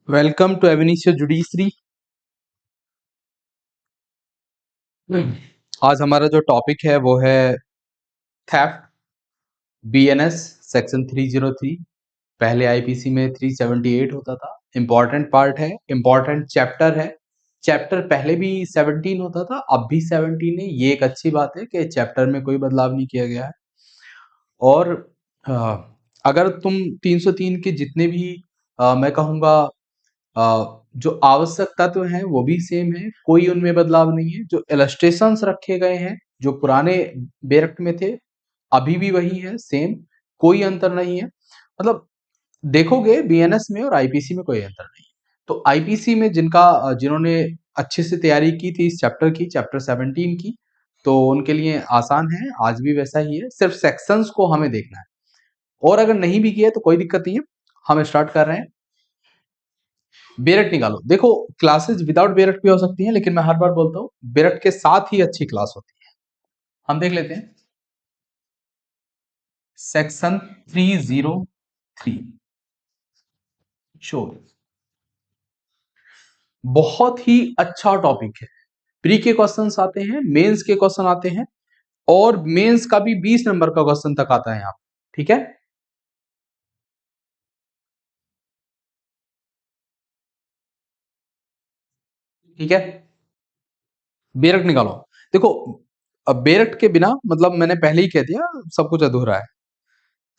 Welcome to एविनिशियो judiciary. आज हमारा जो टॉपिक है वो है थेफ्ट बीएनएस सेक्शन 303। पहले आईपीसी में 378 होता था। इंपॉर्टेंट पार्ट है, इंपॉर्टेंट चैप्टर है। चैप्टर पहले भी 17 होता था, अब भी 17 है। ये एक अच्छी बात है कि चैप्टर में कोई बदलाव नहीं किया गया है। और अगर तुम 303 के जितने भी मैं कहूँगा जो आवश्यक तत्व हैं वो भी सेम है, कोई उनमें बदलाव नहीं है। जो इलस्ट्रेशंस रखे गए हैं जो पुराने बेरक्ट में थे अभी भी वही है, सेम, कोई अंतर नहीं है। मतलब देखोगे बीएनएस में और आईपीसी में कोई अंतर नहीं है। तो आईपीसी में जिन्होंने अच्छे से तैयारी की थी इस चैप्टर की, चैप्टर 17 की, तो उनके लिए आसान है, आज भी वैसा ही है। सिर्फ सेक्शंस को हमें देखना है, और अगर नहीं भी किया तो कोई दिक्कत नहीं है। हम स्टार्ट कर रहे हैं। बेरट निकालो। देखो, क्लासेस विदाउट बेरट भी हो सकती हैं, लेकिन मैं हर बार बोलता हूँ बेरट के साथ ही अच्छी क्लास होती है। हम देख लेते हैं सेक्शन 303 शोर। बहुत ही अच्छा टॉपिक है। प्री के क्वेश्चंस आते हैं, मेंस के क्वेश्चन आते हैं, और मेंस का भी 20 नंबर का क्वेश्चन तक आता है यहाँ। ठीक है, ठीक है। बेरट निकालो। देखो, अब बेरट के बिना मतलब मैंने पहले ही कह दिया, सब कुछ अधूरा है।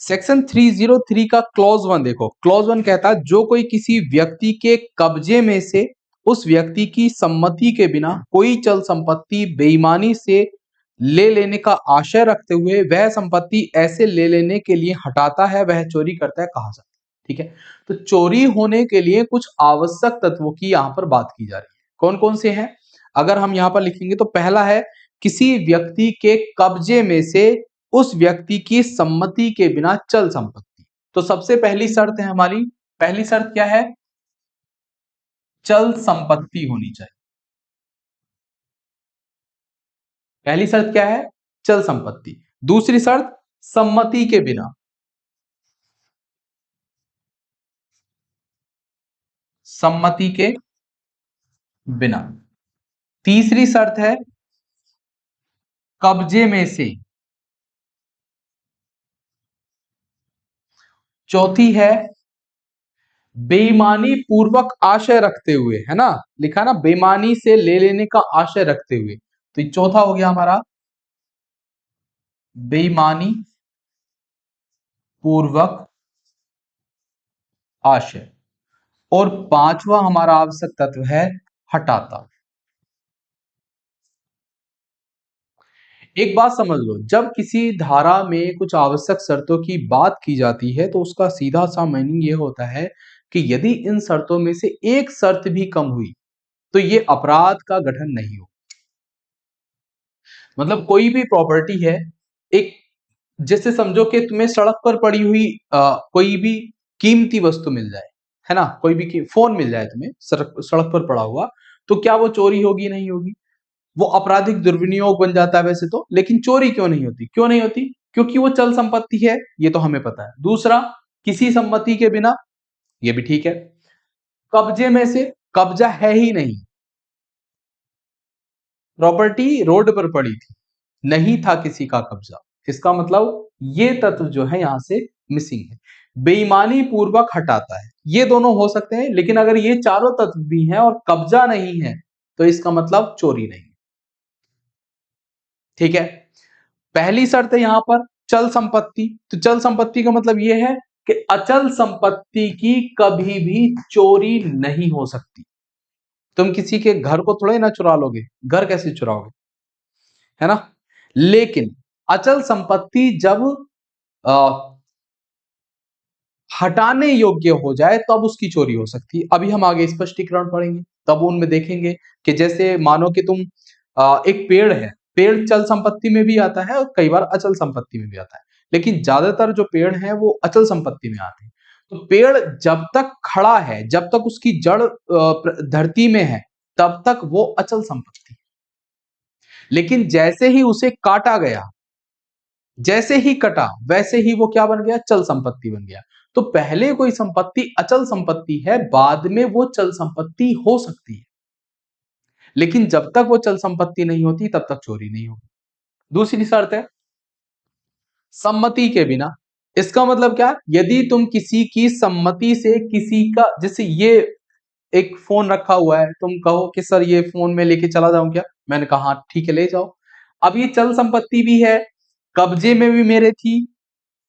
सेक्शन 303 का क्लॉज 1 देखो। क्लॉज 1 कहता है जो कोई किसी व्यक्ति के कब्जे में से उस व्यक्ति की सम्मति के बिना कोई चल संपत्ति बेईमानी से ले लेने का आशय रखते हुए वह संपत्ति ऐसे ले लेने के लिए हटाता है, वह चोरी करता है, कहा जाता है। ठीक है, तो चोरी होने के लिए कुछ आवश्यक तत्वों की यहां पर बात की जा रही है। कौन कौन से हैं? अगर हम यहां पर लिखेंगे तो पहला है किसी व्यक्ति के कब्जे में से उस व्यक्ति की सम्मति के बिना चल संपत्ति। तो सबसे पहली शर्त है हमारी, पहली शर्त क्या है? चल संपत्ति होनी चाहिए। पहली शर्त क्या है? चल संपत्ति। दूसरी शर्त, सम्मति के बिना। सम्मति के बिना। तीसरी शर्त है कब्जे में से। चौथी है बेईमानी पूर्वक आशय रखते हुए, है ना, लिखा ना, बेईमानी से ले लेने का आशय रखते हुए। तो ये चौथा हो गया हमारा, बेईमानी पूर्वक आशय। और पांचवा हमारा आवश्यक तत्व है हटाता। एक बात समझ लो, जब किसी धारा में कुछ आवश्यक शर्तों की बात की जाती है तो उसका सीधा सा मीनिंग ये होता है कि यदि इन शर्तों में से एक शर्त भी कम हुई तो ये अपराध का गठन नहीं हो। मतलब कोई भी प्रॉपर्टी है, एक, जैसे समझो कि तुम्हें सड़क पर पड़ी हुई कोई भी कीमती वस्तु मिल जाए, है ना, कोई भी फोन मिल जाए तुम्हें सड़क पर पड़ा हुआ, तो क्या वो चोरी होगी? नहीं होगी। वो आपराधिक दुर्विनियोग बन जाता है वैसे तो, लेकिन चोरी क्यों नहीं होती? क्यों नहीं होती? क्योंकि वो चल संपत्ति है, ये तो हमें पता है। दूसरा, किसी सम्मति के बिना, ये भी ठीक है। कब्जे में से, कब्जा है ही नहीं, प्रॉपर्टी रोड पर पड़ी थी, नहीं था किसी का कब्जा, इसका मतलब ये तत्व जो है यहां से मिसिंग है। बेईमानी पूर्वक हटाता है, ये दोनों हो सकते हैं, लेकिन अगर ये चारों तत्व भी हैं और कब्जा नहीं है तो इसका मतलब चोरी नहीं। ठीक है, पहली शर्त है यहां पर चल संपत्ति। तो चल संपत्ति का मतलब यह है कि अचल संपत्ति की कभी भी चोरी नहीं हो सकती। तुम किसी के घर को थोड़े ना चुरा लोगे, घर कैसे चुराओगे, है ना। लेकिन अचल संपत्ति जब अ, हटाने योग्य हो जाए तब उसकी चोरी हो सकती है। अभी हम आगे स्पष्टीकरण पढ़ेंगे, तब उनमें देखेंगे कि जैसे मानो कि तुम एक पेड़ है, पेड़ चल संपत्ति में भी आता है और कई बार अचल संपत्ति में भी आता है, लेकिन ज्यादातर जो पेड़ हैं वो अचल संपत्ति में आते हैं। तो पेड़ जब तक खड़ा है, जब तक उसकी जड़ धरती में है, तब तक वो अचल संपत्ति है। लेकिन जैसे ही उसे काटा गया, जैसे ही कटा, वैसे ही वो क्या बन गया, चल संपत्ति बन गया। तो पहले कोई संपत्ति अचल संपत्ति है, बाद में वो चल संपत्ति हो सकती है, लेकिन जब तक वो चल संपत्ति नहीं होती तब तक चोरी नहीं होगी। दूसरी शर्त है सम्मति के बिना। इसका मतलब क्या, यदि तुम किसी की सम्मति से किसी का, जैसे ये एक फोन रखा हुआ है, तुम कहो कि सर ये फोन मैं लेके चला जाऊं क्या, मैंने कहा हाँ ठीक है ले जाओ। अब ये चल संपत्ति भी है, कब्जे में भी मेरे थी,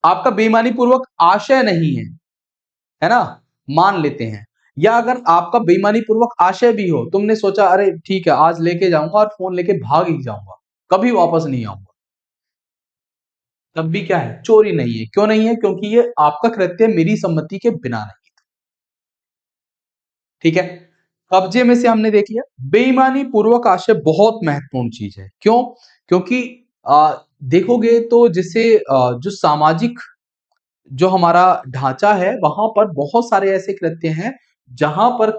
आपका बेईमानी पूर्वक आशय नहीं है ना, मान लेते हैं। या अगर आपका बेईमानी पूर्वक आशय भी हो, तुमने सोचा अरे ठीक है आज लेके जाऊंगा और फोन लेके भाग ही जाऊंगा, कभी वापस नहीं आऊंगा, तब भी क्या है, चोरी नहीं है। क्यों नहीं है, क्योंकि ये आपका कृत्य मेरी सम्मति के बिना नहीं। ठीक है, कब्जे में से हमने देख लिया। बेईमानी पूर्वक आशय बहुत महत्वपूर्ण चीज है। क्यों, क्योंकि देखोगे तो जैसे जो सामाजिक जो हमारा ढांचा है, वहां पर बहुत सारे ऐसे कृत्य हैं जहां पर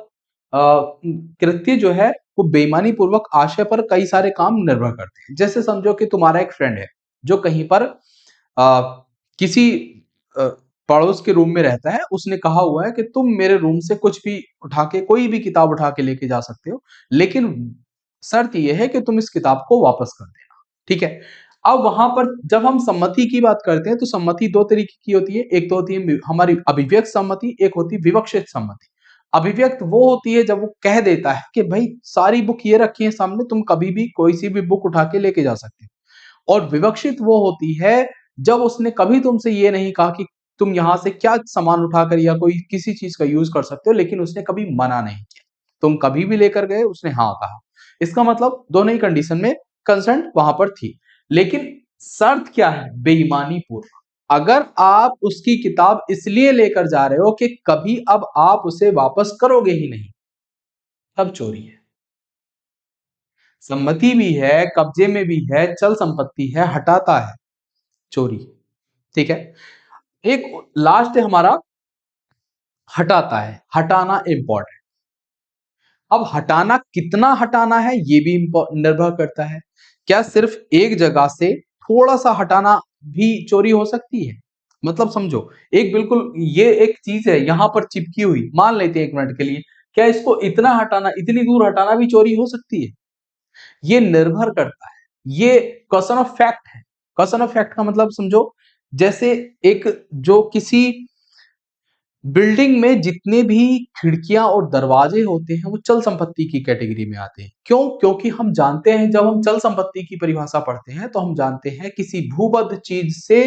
कृत्य जो है वो बेईमानी पूर्वक आशय पर कई सारे काम निर्भर करते हैं। जैसे समझो कि तुम्हारा एक फ्रेंड है जो कहीं पर किसी अ, पड़ोस के रूम में रहता है, उसने कहा हुआ है कि तुम मेरे रूम से कुछ भी उठा के, कोई भी किताब उठा के लेके जा सकते हो, लेकिन शर्त यह है कि तुम इस किताब को वापस कर देना। ठीक है, अब वहां पर जब हम सम्मति की बात करते हैं तो सम्मति दो तरीके की होती है। एक तो होती है हमारी अभिव्यक्त सम्मति, एक होती है विवक्षित सम्मति। अभिव्यक्त वो होती है जब वो कह देता है कि भाई सारी बुक ये रखी है सामने, तुम कभी भी कोई सी भी बुक उठा के लेके जा सकते हो। और विवक्षित वो होती है जब उसने कभी तुमसे ये नहीं कहा कि तुम यहां से क्या सामान उठाकर या कोई किसी चीज का यूज कर सकते हो, लेकिन उसने कभी मना नहीं किया, तुम कभी भी लेकर गए, उसने हाँ कहा। इसका मतलब दोनों ही कंडीशन में कंसेंट वहां पर थी। लेकिन शर्त क्या है, बेईमानी पूर्वक। अगर आप उसकी किताब इसलिए लेकर जा रहे हो कि कभी अब आप उसे वापस करोगे ही नहीं, तब चोरी है। सम्मति भी है, कब्जे में भी है, चल संपत्ति है, हटाता है, चोरी। ठीक है, एक लास्ट है हमारा हटाता है। हटाना इंपॉर्टेंट। अब हटाना कितना हटाना है ये भी निर्भर करता है। क्या सिर्फ एक जगह से थोड़ा सा हटाना भी चोरी हो सकती है। मतलब समझो, एक बिल्कुल ये एक चीज है यहां पर चिपकी हुई, मान लेते हैं एक मिनट के लिए, क्या इसको इतना हटाना, इतनी दूर हटाना भी चोरी हो सकती है। ये निर्भर करता है, ये क्वेश्चन ऑफ फैक्ट है। क्वेश्चन ऑफ फैक्ट का मतलब समझो, जैसे एक जो किसी बिल्डिंग में जितने भी खिड़कियां और दरवाजे होते हैं वो चल संपत्ति की कैटेगरी में आते हैं। क्यों, क्योंकि हम जानते हैं जब हम चल संपत्ति की परिभाषा पढ़ते हैं तो हम जानते हैं किसी भूबद्ध चीज से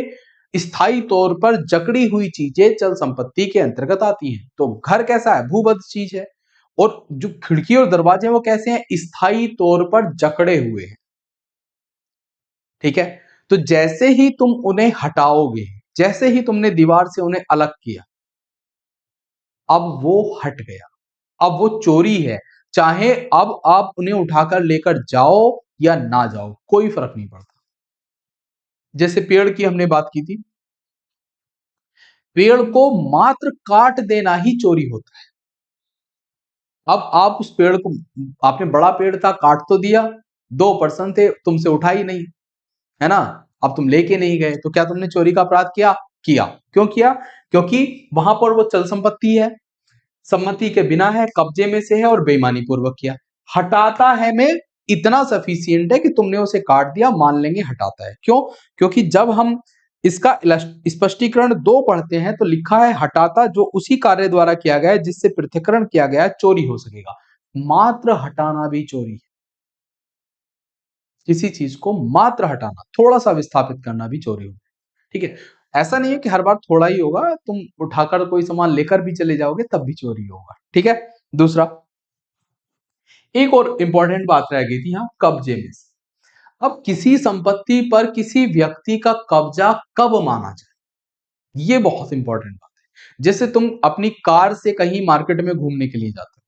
स्थायी तौर पर जकड़ी हुई चीजें चल संपत्ति के अंतर्गत आती हैं। तो घर कैसा है, भूबद्ध चीज है, और जो खिड़की और दरवाजे हैं वो कैसे हैं, स्थायी तौर पर जकड़े हुए हैं। ठीक है, तो जैसे ही तुम उन्हें हटाओगे, जैसे ही तुमने दीवार से उन्हें अलग किया, अब वो हट गया, अब वो चोरी है। चाहे अब आप उन्हें उठाकर लेकर जाओ या ना जाओ, कोई फर्क नहीं पड़ता। जैसे पेड़ की हमने बात की थी, पेड़ को मात्र काट देना ही चोरी होता है। अब आप उस पेड़ को, आपने बड़ा पेड़ था काट तो दिया, 2 पर्सन थे, तुमसे उठा ही नहीं, है ना, अब तुम लेके नहीं गए, तो क्या तुमने चोरी का अपराध किया, किया। क्यों किया, क्योंकि वहां पर वो चल संपत्ति है, सम्मति के बिना है, कब्जे में से है और बेईमानी पूर्वक किया। हटाता है में इतना सफिशियंट है कि तुमने उसे काट दिया, मान लेंगे हटाता है। क्यों, क्योंकि जब हम इसका स्पष्टीकरण 2 पढ़ते हैं तो लिखा है हटाता जो उसी कार्य द्वारा किया गया है जिससे पृथक्करण किया गया है चोरी हो सकेगा। मात्र हटाना भी चोरी है। किसी चीज को मात्र हटाना, थोड़ा सा विस्थापित करना भी चोरी हो। ठीक है, ऐसा नहीं है कि हर बार थोड़ा ही होगा, तुम उठाकर कोई सामान लेकर भी चले जाओगे तब भी चोरी होगा, ठीक है। दूसरा, एक और इंपॉर्टेंट बात रह गई थी यहाँ, कब्जे में से। अब किसी संपत्ति पर किसी व्यक्ति का कब्जा कब माना जाए, ये बहुत इंपॉर्टेंट बात है। जैसे तुम अपनी कार से कहीं मार्केट में घूमने के लिए जाते हो,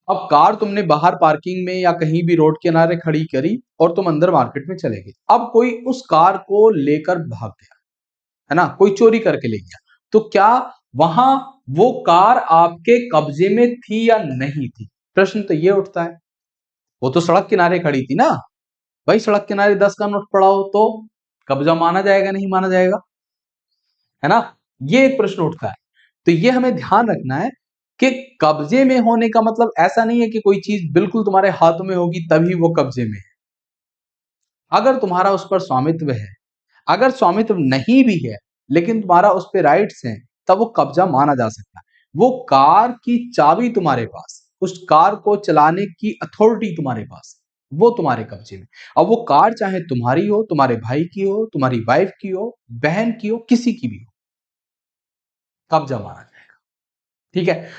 अब कार तुमने बाहर पार्किंग में या कहीं भी रोड किनारे खड़ी करी और तुम अंदर मार्केट में चले गए। अब कोई उस कार को लेकर भाग गया, है ना, कोई चोरी करके ले गया, तो क्या वहां वो कार आपके कब्जे में थी या नहीं थी? प्रश्न तो ये उठता है। वो तो सड़क किनारे खड़ी थी ना भाई, सड़क किनारे 10 का नोट पड़ा हो तो कब्जा माना जाएगा नहीं माना जाएगा, है ना? ये एक प्रश्न उठता है। तो ये हमें ध्यान रखना है कि कब्जे में होने का मतलब ऐसा नहीं है कि कोई चीज बिल्कुल तुम्हारे हाथों में होगी तभी वो कब्जे में है। अगर तुम्हारा उस पर स्वामित्व है, अगर स्वामित्व नहीं भी है लेकिन तुम्हारा उस पर राइट्स हैं, तब वो कब्जा माना जा सकता है। वो कार की चाबी तुम्हारे पास, उस कार को चलाने की अथॉरिटी तुम्हारे पास, वो तुम्हारे कब्जे में। अब वो कार चाहे तुम्हारी हो, तुम्हारे भाई की हो, तुम्हारी वाइफ की हो, बहन की हो, किसी की भी हो, कब्जा माना जाएगा, ठीक है।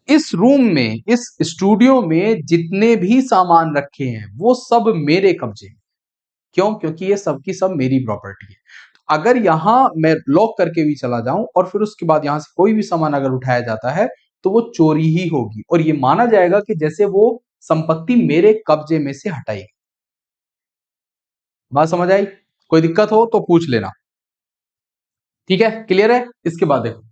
इस रूम में, इस स्टूडियो में जितने भी सामान रखे हैं वो सब मेरे कब्जे में। क्यों? क्योंकि ये सब की सब मेरी प्रॉपर्टी है। अगर यहां मैं लॉक करके भी चला जाऊं और फिर उसके बाद यहां से कोई भी सामान अगर उठाया जाता है तो वो चोरी ही होगी और ये माना जाएगा कि जैसे वो संपत्ति मेरे कब्जे में से हटाई। बात समझ आई? कोई दिक्कत हो तो पूछ लेना, ठीक है, क्लियर है? इसके बाद देखो,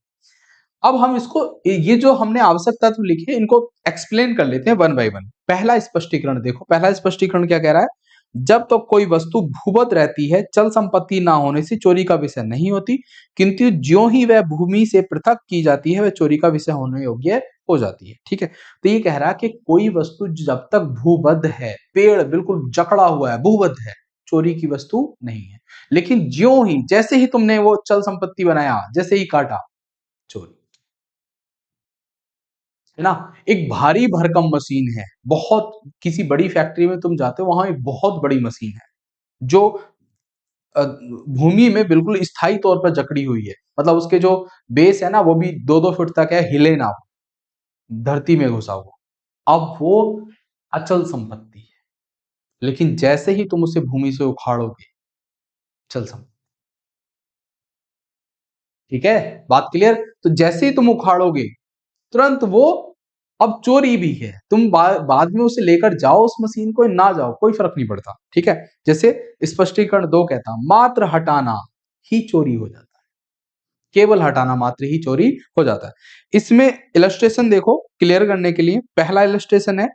अब हम इसको, ये जो हमने आवश्यक तत्व लिखे इनको एक्सप्लेन कर लेते हैं वन बाय वन। पहला स्पष्टीकरण देखो, पहला स्पष्टीकरण क्या कह रहा है? जब तक तो कोई वस्तु भूवत रहती है, चल संपत्ति ना होने से चोरी का विषय नहीं होती, किंतु ज्यों ही वह भूमि से पृथक की जाती है वह चोरी का विषय होने योग्य हो जाती है, ठीक है। तो ये कह रहा है कि कोई वस्तु जब तक भूबद्ध है, पेड़ बिल्कुल जकड़ा हुआ है, भूबद्ध है, चोरी की वस्तु नहीं है। लेकिन ज्यों ही, जैसे ही तुमने वो चल संपत्ति बनाया, जैसे ही काटा, चोरी, है ना। एक भारी भरकम मशीन है, बहुत, किसी बड़ी फैक्ट्री में तुम जाते हो, वहां एक बहुत बड़ी मशीन है जो भूमि में बिल्कुल स्थायी तौर पर जकड़ी हुई है, मतलब उसके जो बेस है ना वो भी 2-2 फुट तक है, हिले ना, धरती में घुसा हुआ। अब वो अचल संपत्ति है, लेकिन जैसे ही तुम उसे भूमि से उखाड़ोगे, चल संपत्ति, ठीक है, बात क्लियर? तो जैसे ही तुम उखाड़ोगे तुरंत वो अब चोरी भी है। तुम बाद में उसे लेकर जाओ उस मशीन को, ना जाओ, कोई फर्क नहीं पड़ता, ठीक है। जैसे स्पष्टीकरण 2 कहता, मात्र हटाना ही चोरी हो जाता है, केवल हटाना मात्र ही चोरी हो जाता है। इसमें इलस्ट्रेशन देखो क्लियर करने के लिए, पहला इलस्ट्रेशन है,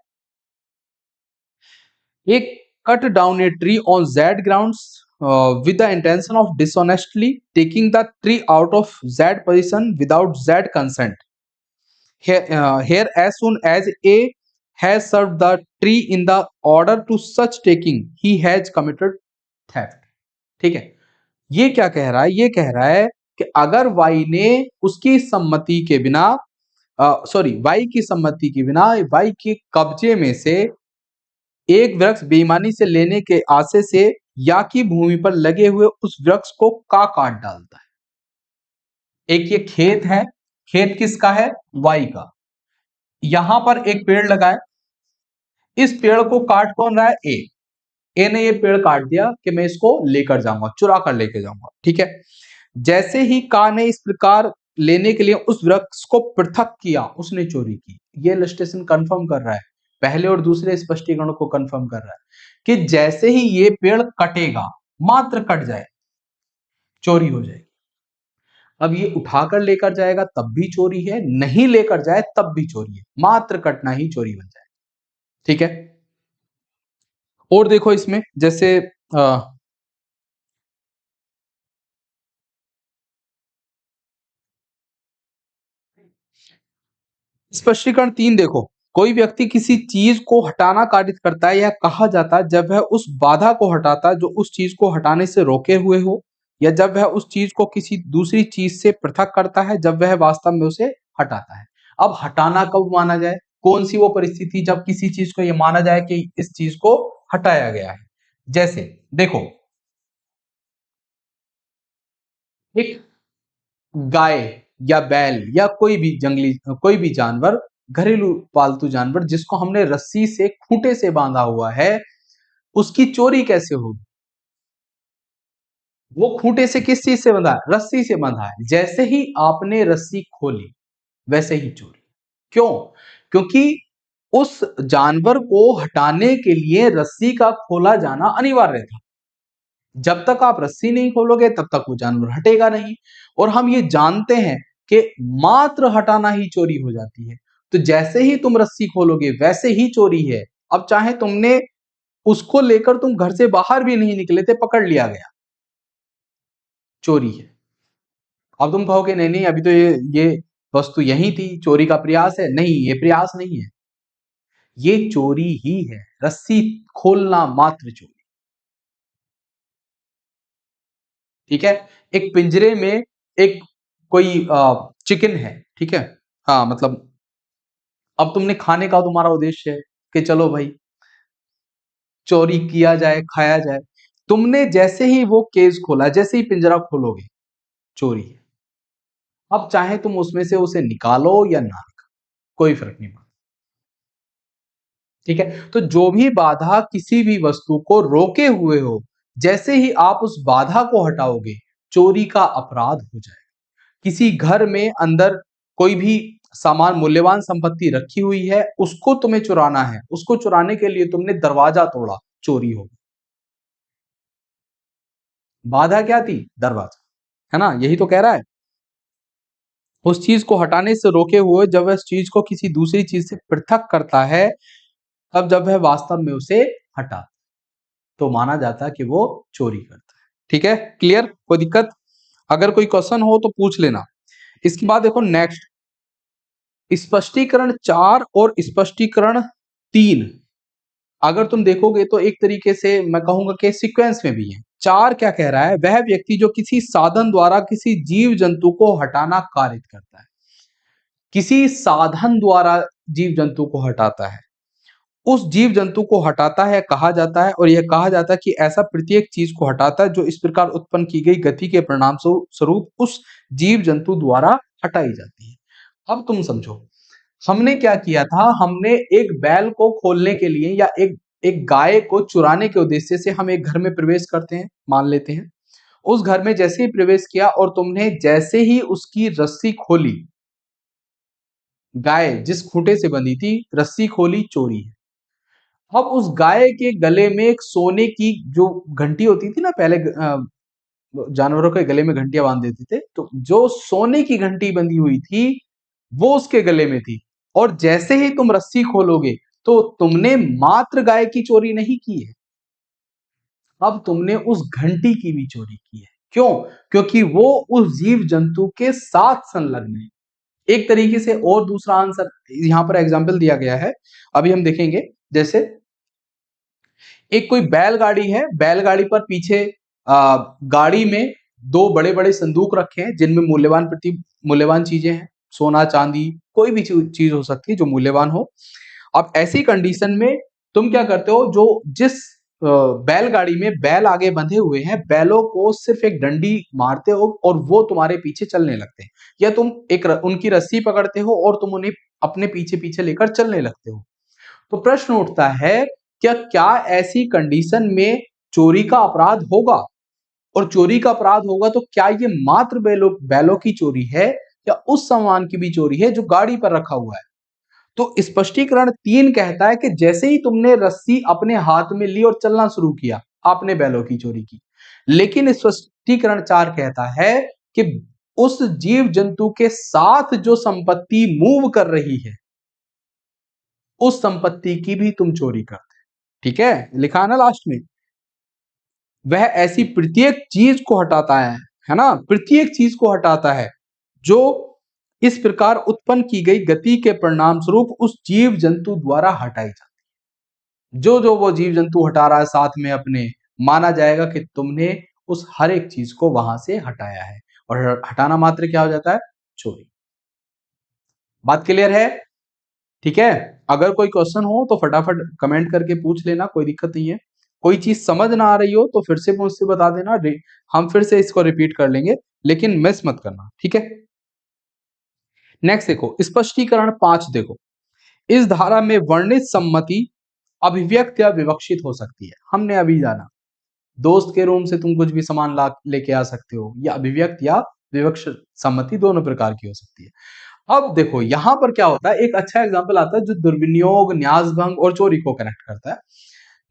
एक cut down a tree on Z grounds with the intention of dishonestly taking the tree out of Z position without Z consent. Here, as soon as A has served the tree in the order to such taking, he has committed theft. ठीक है, ये क्या कह रहा है? ये कह रहा है कि अगर वाई ने उसकी सम्मति के बिना, सॉरी, वाई की सम्मति के बिना वाई के कब्जे में से एक वृक्ष बेईमानी से लेने के आशय से या की भूमि पर लगे हुए उस वृक्ष को काट डालता है। एक ये खेत है, खेत किसका है? वाई का। यहां पर एक पेड़ लगा है, इस पेड़ को काट कौन रहा है? ए ने ये पेड़ काट दिया कि मैं इसको लेकर जाऊंगा, चुरा कर लेकर जाऊंगा, ठीक है। जैसे ही का ने इस प्रकार लेने के लिए उस वृक्ष को पृथक किया, उसने चोरी की। ये इलस्ट्रेशन कंफर्म कर रहा है, पहले और दूसरे स्पष्टीकरण को कंफर्म कर रहा है कि जैसे ही ये पेड़ कटेगा, मात्र कट जाए, चोरी हो जाएगी। अब ये उठाकर लेकर जाएगा तब भी चोरी है, नहीं लेकर जाए तब भी चोरी है, मात्र कटना ही चोरी बन जाए, ठीक है। और देखो इसमें जैसे स्पष्टीकरण 3 देखो, कोई व्यक्ति किसी चीज को हटाना कारित करता है, यह कहा जाता है जब वह उस बाधा को हटाता है जो उस चीज को हटाने से रोके हुए हो, या जब वह उस चीज को किसी दूसरी चीज से पृथक करता है जब वह वास्तव में उसे हटाता है। अब हटाना कब माना जाए? कौन सी वो परिस्थिति जब किसी चीज को यह माना जाए कि इस चीज को हटाया गया है? जैसे देखो, एक गाय या बैल या कोई भी जंगली कोई भी जानवर, घरेलू पालतू जानवर जिसको हमने रस्सी से खूंटे से बांधा हुआ है, उसकी चोरी कैसे होगी? वो खूंटे से किस चीज से बंधा है? रस्सी से बंधा है। जैसे ही आपने रस्सी खोली वैसे ही चोरी। क्यों? क्योंकि उस जानवर को हटाने के लिए रस्सी का खोला जाना अनिवार्य था। जब तक आप रस्सी नहीं खोलोगे तब तक वो जानवर हटेगा नहीं। और हम ये जानते हैं कि मात्र हटाना ही चोरी हो जाती है। तो जैसे ही तुम रस्सी खोलोगे वैसे ही चोरी है। अब चाहे तुमने उसको लेकर तुम घर से बाहर भी नहीं निकले थे, पकड़ लिया गया, चोरी है। अब तुम कहोगे नहीं नहीं अभी तो ये वस्तु यही थी, चोरी का प्रयास है। नहीं, ये प्रयास नहीं है, ये चोरी ही है। रस्सी खोलना मात्र चोरी। ठीक है। एक पिंजरे में एक कोई चिकन है, ठीक है। हाँ मतलब अब तुमने खाने का तुम्हारा उद्देश्य है कि चलो भाई चोरी किया जाए, खाया जाए। तुमने जैसे ही वो केज खोला, जैसे ही पिंजरा खोलोगे, चोरी है। अब चाहे तुम उसमें से उसे निकालो या ना, कोई फर्क नहीं पड़ता। ठीक है। तो जो भी बाधा किसी भी वस्तु को रोके हुए हो, जैसे ही आप उस बाधा को हटाओगे, चोरी का अपराध हो जाएगा। किसी घर में अंदर कोई भी सामान, मूल्यवान संपत्ति रखी हुई है, उसको तुम्हें चुराना है, उसको चुराने के लिए तुमने दरवाजा तोड़ा, चोरी हो गई। बाधा क्या थी? दरवाजा, है ना? यही तो कह रहा है। उस चीज को हटाने से रोके हुए जब वह चीज को किसी दूसरी चीज से पृथक करता है, तब जब वह वास्तव में उसे हटा, तो माना जाता है कि वो चोरी करता है। ठीक है, क्लियर? कोई दिक्कत? अगर कोई क्वेश्चन हो तो पूछ लेना। इसके बाद देखो नेक्स्ट, स्पष्टीकरण 4 और स्पष्टीकरण 3। अगर तुम देखोगे तो एक तरीके से मैं कहूंगा कि सीक्वेंस में भी है। 4 क्या कह रहा है? वह व्यक्ति जो किसी साधन द्वारा किसी जीव जंतु को हटाना कारित करता है। किसी साधन द्वारा जीव जंतु को हटाता है, उस जीव जंतु को हटाता है कहा जाता है। और यह कहा जाता है कि ऐसा प्रत्येक चीज को हटाता है जो इस प्रकार उत्पन्न की गई गति के परिणाम स्वरूप उस जीव जंतु द्वारा हटाई जाती है। अब तुम समझो, हमने क्या किया था? हमने एक बैल को खोलने के लिए या एक एक गाय को चुराने के उद्देश्य से हम एक घर में प्रवेश करते हैं, मान लेते हैं। उस घर में जैसे ही प्रवेश किया और तुमने जैसे ही उसकी रस्सी खोली, गाय जिस खूंटे से बंधी थी, रस्सी खोली, चोरी है। अब उस गाय के गले में एक सोने की जो घंटी होती थी ना, पहले जानवरों के गले में घंटियां बांध देते थे, तो जो सोने की घंटी बंधी हुई थी वो उसके गले में थी। और जैसे ही तुम रस्सी खोलोगे तो तुमने मात्र गाय की चोरी नहीं की है, अब तुमने उस घंटी की भी चोरी की है। क्यों? क्योंकि वो उस जीव जंतु के साथ संलग्न है। एक तरीके से और दूसरा आंसर यहां पर एग्जाम्पल दिया गया है, अभी हम देखेंगे। जैसे एक कोई बैलगाड़ी है, बैलगाड़ी पर पीछे गाड़ी में दो बड़े बड़े संदूक रखे हैं जिनमें मूल्यवान चीजें हैं, सोना चांदी, कोई भी चीज हो सकती है जो मूल्यवान हो। अब ऐसी कंडीशन में तुम क्या करते हो? जो जिस बैलगाड़ी में बैल आगे बंधे हुए हैं, बैलों को सिर्फ एक डंडी मारते हो और वो तुम्हारे पीछे चलने लगते हैं। या तुम उनकी रस्सी पकड़ते हो और तुम उन्हें अपने पीछे पीछे लेकर चलने लगते हो। तो प्रश्न उठता है, क्या ऐसी कंडीशन में चोरी का अपराध होगा? और चोरी का अपराध होगा तो क्या ये मात्र बैलों की चोरी है या उस सामान की भी चोरी है जो गाड़ी पर रखा हुआ है? तो स्पष्टीकरण 3 कहता है कि जैसे ही तुमने रस्सी अपने हाथ में ली और चलना शुरू किया, आपने बैलों की चोरी की। लेकिन स्पष्टीकरण 4 कहता है कि उस जीव जंतु के साथ जो संपत्ति मूव कर रही है, उस संपत्ति की भी तुम चोरी करते। ठीक है, लिखा है ना लास्ट में। वह ऐसी प्रत्येक चीज को हटाता है ना? प्रत्येक चीज को हटाता है जो इस प्रकार उत्पन्न की गई गति के परिणाम स्वरूप उस जीव जंतु द्वारा हटाई जाती है। जो जो वो जीव जंतु हटा रहा है साथ में अपने, माना जाएगा कि तुमने उस हर एक चीज को वहां से हटाया है। और हटाना मात्र क्या हो जाता है? चोरी। बात क्लियर है? ठीक है। अगर कोई क्वेश्चन हो तो फटाफट कमेंट करके पूछ लेना, कोई दिक्कत नहीं है। कोई चीज समझ ना आ रही हो तो फिर से मुझसे बता देना, हम फिर से इसको रिपीट कर लेंगे, लेकिन मिस मत करना, ठीक है। नेक्स्ट देखो, स्पष्टीकरण 5 देखो, इस धारा में वर्णित सम्मति अभिव्यक्त या विवक्षित हो सकती है। हमने अभी जाना, दोस्त के रूम से तुम कुछ भी सामान ला लेके आ सकते हो, या अभिव्यक्त या विवक्षित सम्मति दोनों प्रकार की हो सकती है। अब देखो यहां पर क्या होता है, एक अच्छा एग्जांपल आता है जो दुर्विनियोग, न्यासभंग और चोरी को कनेक्ट करता है।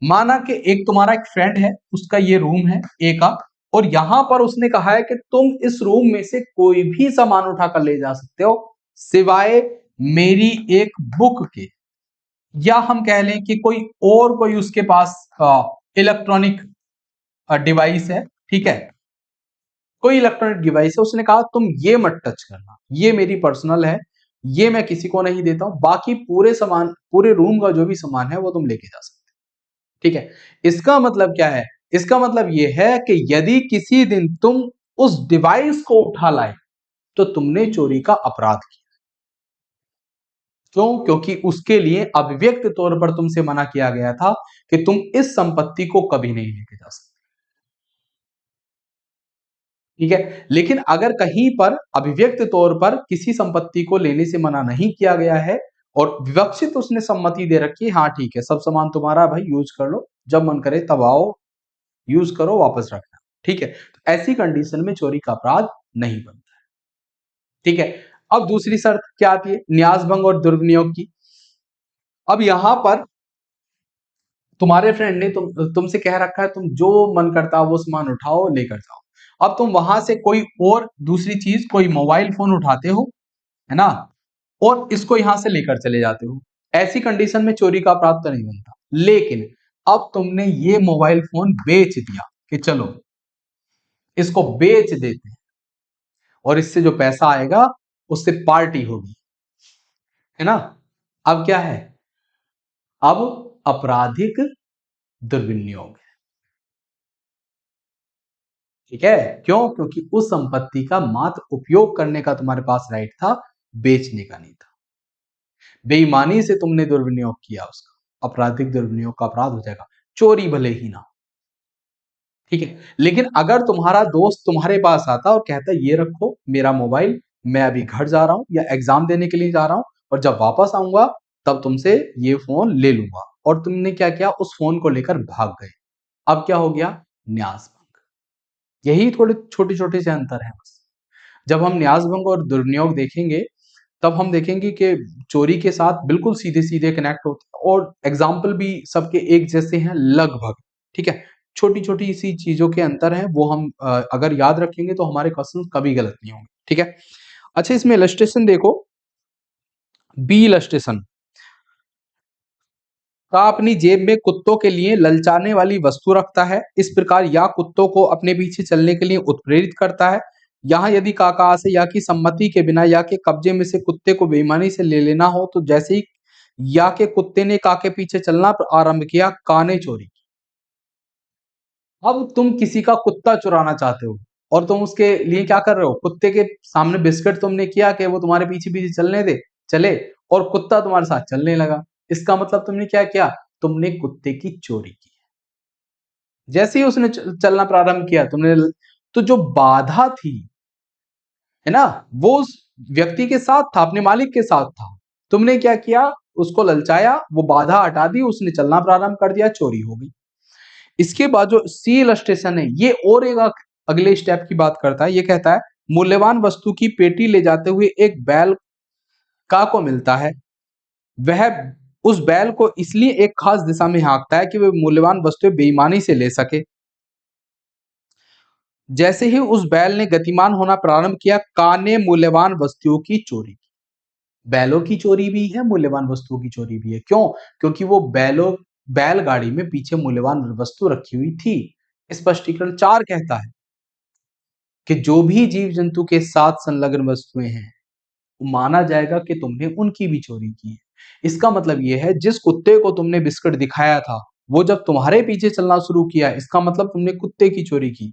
माना कि एक तुम्हारा एक फ्रेंड है, उसका ये रूम है ए का, और यहां पर उसने कहा है कि तुम इस रूम में से कोई भी सामान उठाकर ले जा सकते हो सिवाय मेरी एक बुक के, या हम कह लें कि कोई उसके पास इलेक्ट्रॉनिक डिवाइस है, ठीक है, कोई इलेक्ट्रॉनिक डिवाइस है, उसने कहा तुम ये मत टच करना, ये मेरी पर्सनल है, ये मैं किसी को नहीं देता हूं, बाकी पूरे सामान, पूरे रूम का जो भी सामान है वो तुम लेके जा सकते हो, ठीक है। इसका मतलब क्या है, इसका मतलब यह है कि यदि किसी दिन तुम उस डिवाइस को उठा लाए तो तुमने चोरी का अपराध किया। क्यों? क्योंकि उसके लिए अभिव्यक्त तौर पर तुमसे मना किया गया था कि तुम इस संपत्ति को कभी नहीं लेके जा सकते, ठीक है। लेकिन अगर कहीं पर अभिव्यक्त तौर पर किसी संपत्ति को लेने से मना नहीं किया गया है और विवक्षित उसने सम्मति दे रखी है, हाँ ठीक है, सब सामान तुम्हारा भाई, यूज कर लो, जब मन करे तब आओ, यूज करो, वापस रखना, ठीक है, तो ऐसी कंडीशन में चोरी का अपराध नहीं बनता, ठीक है। अब दूसरी शर्त क्या आती है, न्यासभंग और दुर्विनियोग की। अब यहां पर तुम्हारे फ्रेंड ने तुमसे कह रखा है तुम जो मन करता वो सामान उठाओ लेकर जाओ, अब तुम वहां से कोई और दूसरी चीज, कोई मोबाइल फोन उठाते हो, है ना, और इसको यहां से लेकर चले जाते हो, ऐसी कंडीशन में चोरी का अपराध तो नहीं बनता। लेकिन अब तुमने ये मोबाइल फोन बेच दिया कि चलो इसको बेच देते हैं और इससे जो पैसा आएगा उससे पार्टी होगी, है ना। अब क्या है, अब आपराधिक दुर्विनियोग, ठीक है। क्यों? क्योंकि उस संपत्ति का मात्र उपयोग करने का तुम्हारे पास राइट था, बेचने का नहीं था। बेईमानी से तुमने दुर्विनियोग किया उसका, आपराधिक दुर्विनियोग का अपराध हो जाएगा, चोरी भले ही ना, ठीक है। लेकिन अगर तुम्हारा दोस्त तुम्हारे पास आता और कहता ये रखो मेरा मोबाइल, मैं अभी घर जा रहा हूं या एग्जाम देने के लिए जा रहा हूं और जब वापस आऊंगा तब तुमसे ये फोन ले लूंगा, और तुमने क्या किया, उस फोन को लेकर भाग गए, अब क्या हो गया, न्यासभंग। यही थोड़े छोटे छोटे से अंतर है बस। जब हम न्यासभंग और दुर्विनियोग देखेंगे तब हम देखेंगे कि चोरी के साथ बिल्कुल सीधे सीधे कनेक्ट होते हैं और एग्जाम्पल भी सबके एक जैसे हैं लगभग, ठीक है। छोटी छोटी सी चीजों के अंतर हैं, वो हम अगर याद रखेंगे तो हमारे क्वेश्चन कभी गलत नहीं होंगे, ठीक है। अच्छा, इसमें इलस्ट्रेशन देखो, बी इलस्ट्रेशन का अपनी जेब में कुत्तों के लिए ललचाने वाली वस्तु रखता है, इस प्रकार या कुत्तों को अपने पीछे चलने के लिए उत्प्रेरित करता है। यहाँ यदि काका से या की सम्मति के बिना या के कब्जे में से कुत्ते को बेईमानी से ले लेना हो तो जैसे ही या के कुत्ते ने का के पीछे चलना आरंभ किया, का ने चोरी की। अब तुम किसी का कुत्ता चुराना चाहते हो और तुम उसके लिए क्या कर रहे हो, कुत्ते के सामने बिस्किट तुमने किया कि वो तुम्हारे पीछे पीछे चलने दे, चले, और कुत्ता तुम्हारे साथ चलने लगा, इसका मतलब तुमने क्या किया, तुमने कुत्ते की चोरी की। जैसे ही उसने चलना प्रारंभ किया तुमने, तो जो बाधा थी, है ना, वो उस व्यक्ति के साथ था, अपने मालिक के साथ था, तुमने क्या किया, उसको ललचाया, वो बाधा हटा दी, उसने चलना प्रारंभ कर दिया, चोरी हो गई। इसके बाद जो सी इलस्ट्रेशन है ये और एक अगले स्टेप की बात करता है, ये कहता है मूल्यवान वस्तु की पेटी ले जाते हुए एक बैल का को मिलता है, वह उस बैल को इसलिए एक खास दिशा में हाँकता है कि वह मूल्यवान वस्तुएं बेईमानी से ले सके। जैसे ही उस बैल ने गतिमान होना प्रारंभ किया, का ने मूल्यवान वस्तुओं की चोरी की। बैलों की चोरी भी है, मूल्यवान वस्तुओं की चोरी भी है। क्यों? क्योंकि वो बैलगाड़ी में पीछे मूल्यवान वस्तु रखी हुई थी। स्पष्टीकरण 4 कहता है कि जो भी जीव जंतु के साथ संलग्न वस्तुएं हैं, माना जाएगा कि तुमने उनकी भी चोरी की है। इसका मतलब यह है, जिस कुत्ते को तुमने बिस्किट दिखाया था, वो जब तुम्हारे पीछे चलना शुरू किया, इसका मतलब तुमने कुत्ते की चोरी की।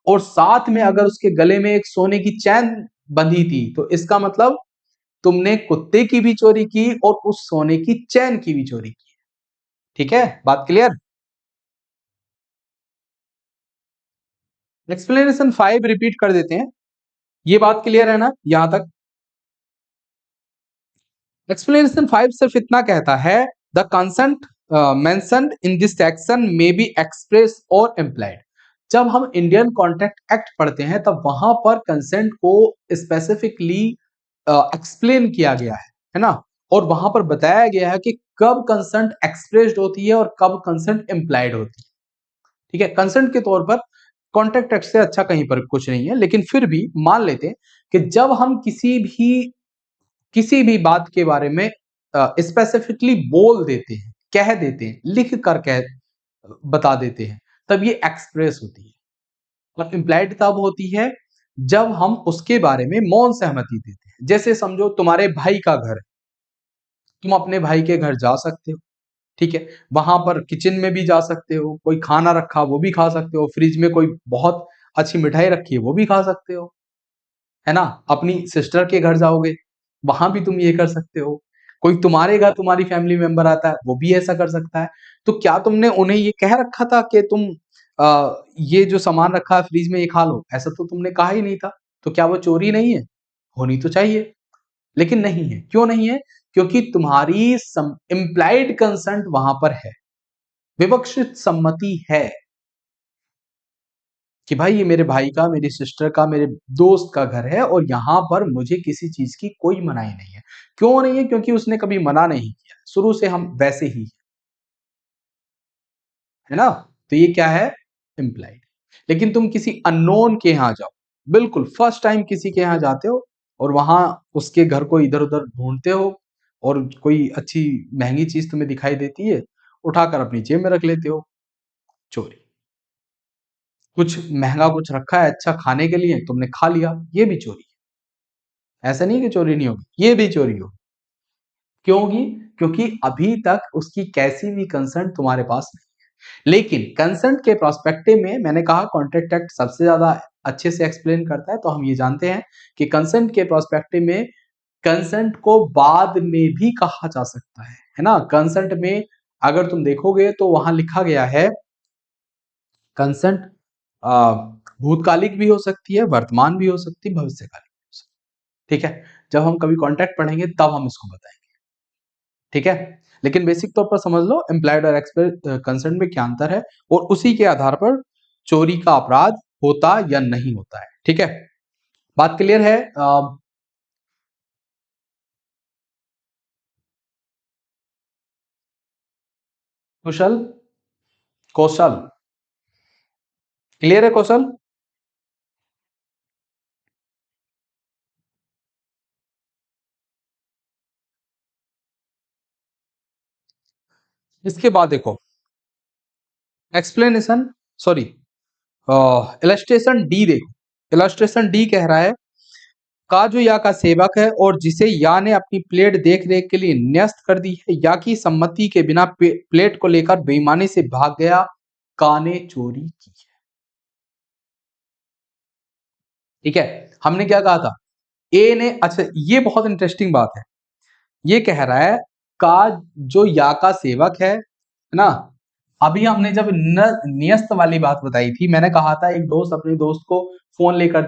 और साथ में अगर उसके गले में एक सोने की चैन बंधी थी, तो इसका मतलब तुमने कुत्ते की भी चोरी की और उस सोने की चैन की भी चोरी की। ठीक है, बात क्लियर? एक्सप्लेनेशन 5 रिपीट कर देते हैं, ये बात क्लियर है ना यहां तक? एक्सप्लेनेशन 5 सिर्फ इतना कहता है, the consent mentioned in this section may be express और इम्प्लाइड। जब हम इंडियन कॉन्ट्रैक्ट एक्ट पढ़ते हैं तब वहां पर कंसेंट को स्पेसिफिकली एक्सप्लेन किया गया है ना, और वहां पर बताया गया है कि कब कंसेंट एक्सप्रेस्ड होती है और कब कंसेंट इम्प्लाइड होती है। ठीक है, कंसेंट के तौर पर कॉन्ट्रैक्ट एक्ट से अच्छा कहीं पर कुछ नहीं है, लेकिन फिर भी मान लेते हैं कि जब हम किसी भी बात के बारे में स्पेसिफिकली बोल देते हैं, कह देते हैं, लिख कर कह बता देते हैं, तब ये एक्सप्रेस होती है। और इम्प्लाइड तब होती है जब हम उसके बारे में मौन सहमति देते हैं। जैसे समझो तुम्हारे भाई का घर है, तुम अपने भाई के घर जा सकते हो, ठीक है, वहां पर किचन में भी जा सकते हो, कोई खाना रखा वो भी खा सकते हो, फ्रिज में कोई बहुत अच्छी मिठाई रखी है वो भी खा सकते हो, है ना। अपनी सिस्टर के घर जाओगे, वहां भी तुम ये कर सकते हो। कोई तुम्हारे घर तुम्हारी फैमिली मेंबर आता है, वो भी ऐसा कर सकता है। तो क्या तुमने उन्हें ये कह रखा था कि तुम ये जो सामान रखा है फ्रिज में ये खा लो? ऐसा तो तुमने कहा ही नहीं था। तो क्या वो चोरी नहीं है? होनी तो चाहिए, लेकिन नहीं है। क्यों नहीं है? क्योंकि तुम्हारी इम्प्लाइड कंसेंट वहां पर है, विवक्षित सम्मति है कि भाई ये मेरे भाई का, मेरी सिस्टर का, मेरे दोस्त का घर है और यहाँ पर मुझे किसी चीज की कोई मनाही नहीं है। क्यों नहीं है? क्योंकि उसने कभी मना नहीं किया, शुरू से हम वैसे ही, है ना। तो ये क्या है? इम्प्लाइड। लेकिन तुम किसी अननोन के यहाँ जाओ, बिल्कुल फर्स्ट टाइम किसी के यहाँ जाते हो और वहां उसके घर को इधर उधर ढूंढते हो और कोई अच्छी महंगी चीज तुम्हें दिखाई देती है, उठाकर अपनी जेब में रख लेते हो, चोरी। कुछ महंगा कुछ रखा है अच्छा खाने के लिए, तुमने खा लिया, ये भी चोरी है। ऐसा नहीं कि चोरी नहीं होगी, ये भी चोरी होगी। क्यों होगी? क्योंकि अभी तक उसकी कैसी भी कंसर्न तुम्हारे पास नहीं है। लेकिन कंसर्न के प्रोस्पेक्टिव में मैंने कहा कॉन्ट्रैक्ट एक्ट सबसे ज्यादा अच्छे से एक्सप्लेन करता है, तो हम ये जानते हैं कि कंसेंट के प्रोस्पेक्टिव में कंसेंट को बाद में भी कहा जा सकता है ना। कंसेंट में अगर तुम देखोगे तो वहां लिखा गया है कंसेंट भूतकालिक भी हो सकती है, वर्तमान भी हो सकती है, भविष्यकालिक भी हो सकती है। ठीक है, जब हम कभी कॉन्ट्रैक्ट पढ़ेंगे तब हम इसको बताएंगे। ठीक है, लेकिन बेसिक तौर पर समझ लो एम्प्लॉयड और एक्सप्रेस कंसेंट में क्या अंतर है, और उसी के आधार पर चोरी का अपराध होता या नहीं होता है। ठीक है, बात क्लियर है? कुशल, कौशल, क्लियर है कौशल? इसके बाद देखो एक्सप्लेनेशन, सॉरी, इलस्ट्रेशन डी देखो। इलस्ट्रेशन डी कह रहा है, का जो या का सेवक है और जिसे या ने अपनी प्लेट देख रेख के लिए न्यस्त कर दी है, या की सम्मति के बिना प्लेट को लेकर बेईमानी से भाग गया, का ने चोरी की है। ठीक है, हमने क्या कहा था? ए ने, अच्छा ये बहुत इंटरेस्टिंग बात है, ये कह रहा है का जो या का सेवक है ना। अभी हमने जब नियस्त वाली बात बताई थी, मैंने कहा था एक दोस्त अपने दोस्त को फोन लेकर,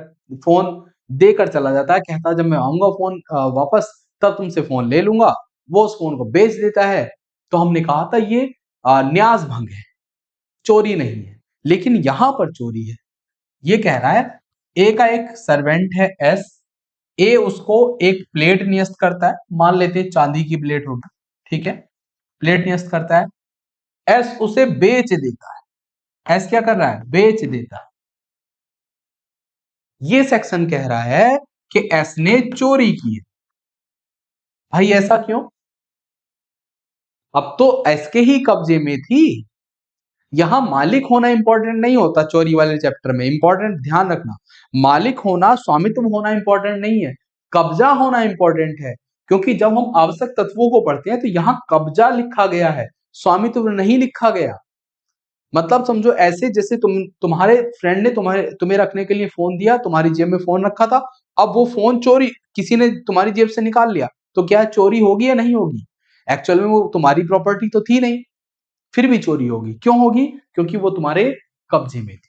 फोन देकर चला जाता है, कहता है जब मैं आऊंगा फोन वापस तब तुमसे फोन ले लूंगा, वो उस फोन को बेच देता है। तो हमने कहा था ये न्यास भंग है, चोरी नहीं है। लेकिन यहां पर चोरी है। ये कह रहा है ए का एक सर्वेंट है एस, ए उसको एक प्लेट नियस्त करता है, मान लेते हैं चांदी की प्लेट होगी, ठीक है, प्लेट नियस्त करता है, एस उसे बेच देता है। एस क्या कर रहा है? बेच देता है। ये सेक्शन कह रहा है कि एस ने चोरी की है। भाई ऐसा क्यों? अब तो एस के ही कब्जे में थी। यहां मालिक होना इंपॉर्टेंट नहीं होता, चोरी वाले चैप्टर में इंपॉर्टेंट ध्यान रखना, मालिक होना, स्वामित्व होना इंपॉर्टेंट नहीं है, कब्जा होना इंपॉर्टेंट है। क्योंकि जब हम आवश्यक तत्वों को पढ़ते हैं तो यहां कब्जा लिखा गया है, स्वामित्व नहीं लिखा गया। मतलब समझो ऐसे जैसे तुम्हारे फ्रेंड ने तुम्हें रखने के लिए फोन दिया, तुम्हारी जेब में फोन रखा था, अब वो फोन चोरी किसी ने तुम्हारी जेब से निकाल लिया, तो क्या चोरी होगी या नहीं होगी? एक्चुअल में वो तुम्हारी प्रॉपर्टी तो थी नहीं, फिर भी चोरी होगी। क्यों होगी? क्योंकि वो तुम्हारे कब्जे में थी।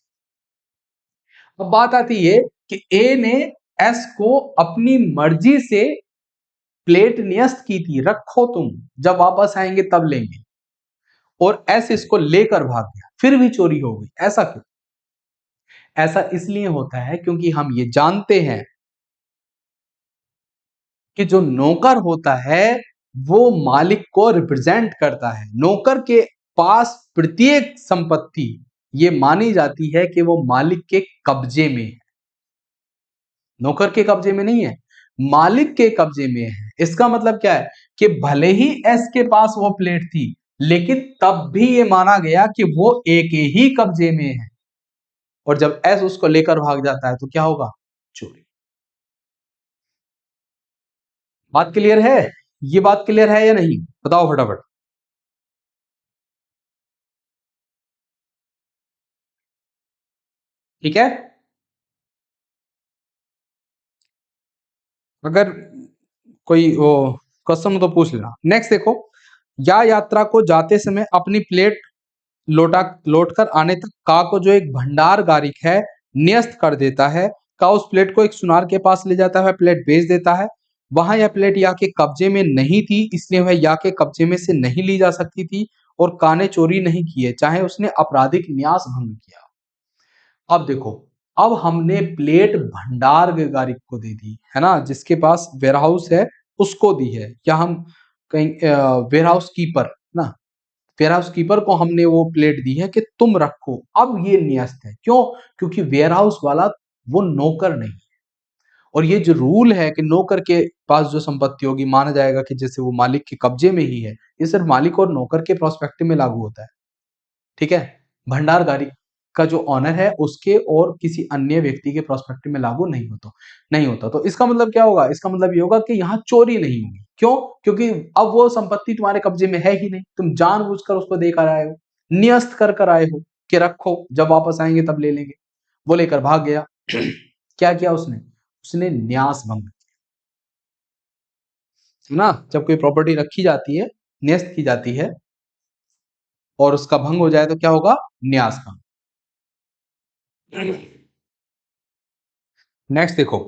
अब बात आती है कि ए ने एस को अपनी मर्जी से प्लेट न्यस्त की थी, रखो तुम, जब वापस आएंगे तब लेंगे, और एस इसको लेकर भाग गया, फिर भी चोरी हो गई। ऐसा क्यों? ऐसा इसलिए होता है क्योंकि हम ये जानते हैं कि जो नौकर होता है वो मालिक को रिप्रेजेंट करता है। नौकर के पास प्रत्येक संपत्ति ये मानी जाती है कि वो मालिक के कब्जे में है, नौकर के कब्जे में नहीं है, मालिक के कब्जे में है। इसका मतलब क्या है कि भले ही एस के पास वो प्लेट थी, लेकिन तब भी ये माना गया कि वो ए के ही कब्जे में है, और जब एस उसको लेकर भाग जाता है तो क्या होगा? चोरी। बात क्लियर है? ये बात क्लियर है या नहीं? बताओ फटाफट। ठीक है, अगर कोई वो क्वेश्चन हो तो पूछ लेना। नेक्स्ट देखो, या यात्रा को जाते समय अपनी प्लेट लौट कर आने तक का को जो एक भंडार गारिक है न्यस्त कर देता है। का उस प्लेट को एक सुनार के पास ले जाता है, प्लेट बेच देता है। वहां यह प्लेट या के कब्जे में नहीं थी, इसलिए वह या के कब्जे में से नहीं ली जा सकती थी, और का ने चोरी नहीं की है, चाहे उसने आपराधिक न्यास भंग किया। अब देखो, अब हमने प्लेट भंडार गारिक को दे दी है ना, जिसके पास वेयर हाउस है उसको दी है, या हम कहीं वेयर हाउस कीपर ना, वेयर हाउस कीपर को हमने वो प्लेट दी है कि तुम रखो। अब ये न्यस्त है, क्यों? क्योंकि वेयर हाउस वाला वो नौकर नहीं है, और ये जो रूल है कि नौकर के पास जो संपत्ति होगी माना जाएगा कि जैसे वो मालिक के कब्जे में ही है, ये सिर्फ मालिक और नौकर के प्रोस्पेक्टिव में लागू होता है। ठीक है, भंडारगारी का जो ऑनर है उसके और किसी अन्य व्यक्ति के प्रोस्पेक्टिव में लागू नहीं होता। तो इसका मतलब क्या होगा? इसका मतलब ये होगा कि यहाँ चोरी नहीं होगी। क्यों? क्योंकि अब वो संपत्ति तुम्हारे कब्जे में है ही नहीं, तुम जानबूझकर उसको देकर आए हो, न्यस्त कर आए हो कि रखो, जब वापस आएंगे तब ले लेंगे। वो लेकर भाग गया। क्या किया उसने? उसने न्यास भंग, है ना? जब कोई प्रॉपर्टी रखी जाती है, न्यस्त की जाती है, और उसका भंग हो जाए तो क्या होगा? न्यास भंग। नेक्स्ट देखो,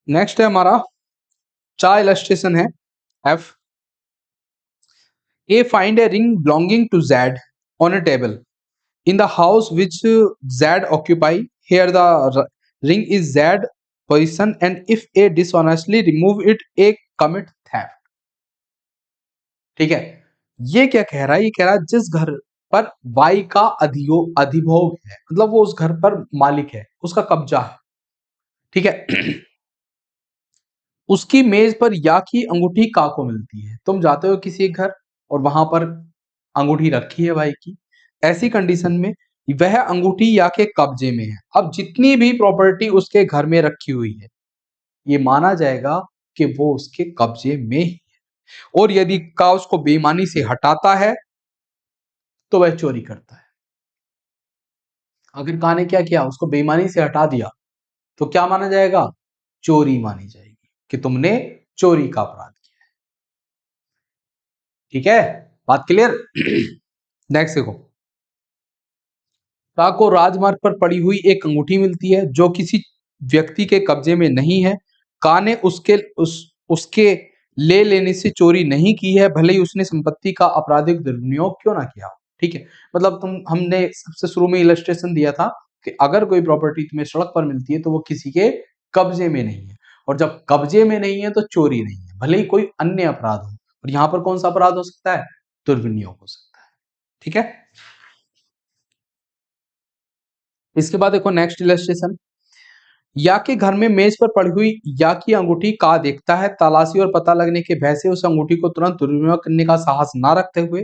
नेक्स्ट है हमारा चार इलस्ट्रेशन है। F, a find a ring belonging to Z on a table in the house which Z occupy. Here the ring is Z position, and if A dishonestly remove it, A commit theft. ठीक है, ये क्या कह रहा है? ये कह रहा है जिस घर पर Y का अधिभोग है, मतलब वो उस घर पर मालिक है, उसका कब्जा है, ठीक है। उसकी मेज पर या की अंगूठी का को मिलती है। तुम जाते हो किसी एक घर और वहां पर अंगूठी रखी है भाई की, ऐसी कंडीशन में वह अंगूठी या के कब्जे में है। अब जितनी भी प्रॉपर्टी उसके घर में रखी हुई है, ये माना जाएगा कि वो उसके कब्जे में ही है, और यदि का उसको बेईमानी से हटाता है तो वह चोरी करता है। अगर का ने क्या किया, उसको बेईमानी से हटा दिया, तो क्या माना जाएगा? चोरी मानी जाएगी, कि तुमने चोरी का अपराध किया। ठीक है, बात क्लियर? नेक्स्ट देखो, का को राजमार्ग पर पड़ी हुई एक अंगूठी मिलती है जो किसी व्यक्ति के कब्जे में नहीं है। का ने उसके ले लेने से चोरी नहीं की है, भले ही उसने संपत्ति का आपराधिक दुर्विनियोग क्यों ना किया हो। ठीक है, मतलब हमने सबसे शुरू में इलस्ट्रेशन दिया था कि अगर कोई प्रॉपर्टी तुम्हें सड़क पर मिलती है तो वो किसी के कब्जे में नहीं है, और जब कब्जे में नहीं है तो चोरी नहीं है, भले ही कोई अन्य अपराध हो। और यहां पर कौन सा अपराध हो सकता है? दुर्विनियोग हो सकता है। ठीक है, इसके बाद देखो नेक्स्ट इलस्ट्रेशन, या के घर में मेज पर पड़ी हुई या की अंगूठी का देखता है। तलाशी और पता लगने के भय से उस अंगूठी को तुरंत दुर्विनियोग करने का साहस ना रखते हुए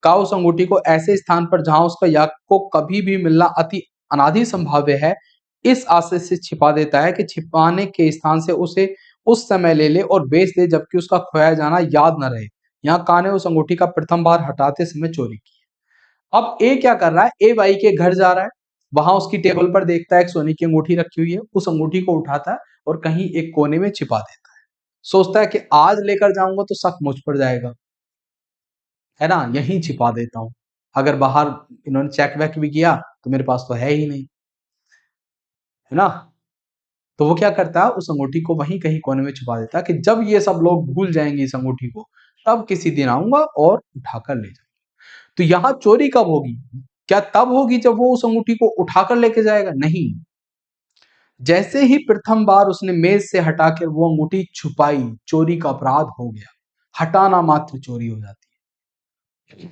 का उस अंगूठी को ऐसे स्थान पर जहां उसका या को कभी भी मिलना अति अनादि संभाव्य है, इस आशय से छिपा देता है कि छिपाने के स्थान से उसे उस समय ले ले और बेच दे जबकि उसका खोया जाना याद न रहे। यहाँ का ने उस अंगूठी का प्रथम बार हटाते समय चोरी की। अब ए क्या कर रहा है? ए भाई के घर जा रहा है, वहां उसकी टेबल पर देखता है एक सोने की अंगूठी रखी हुई है, उस अंगूठी को उठाता है और कहीं एक कोने में छिपा देता है। सोचता है कि आज लेकर जाऊंगा तो शक मुझ पर जाएगा, है ना, यहीं छिपा देता हूं। अगर बाहर इन्होंने चेक वेक भी किया तो मेरे पास तो है ही नहीं, है ना। तो वो क्या करता है, उस अंगूठी को वहीं कहीं कोने में छुपा देता है कि जब ये सब लोग भूल जाएंगे इस अंगूठी को, तब किसी दिन आऊंगा और उठाकर ले जाऊंगा। तो यहां चोरी कब होगी? क्या तब होगी जब वो उस अंगूठी को उठाकर लेके जाएगा? नहीं, जैसे ही प्रथम बार उसने मेज से हटाकर वो अंगूठी छुपाई, चोरी का अपराध हो गया। हटाना मात्र चोरी हो जाती है।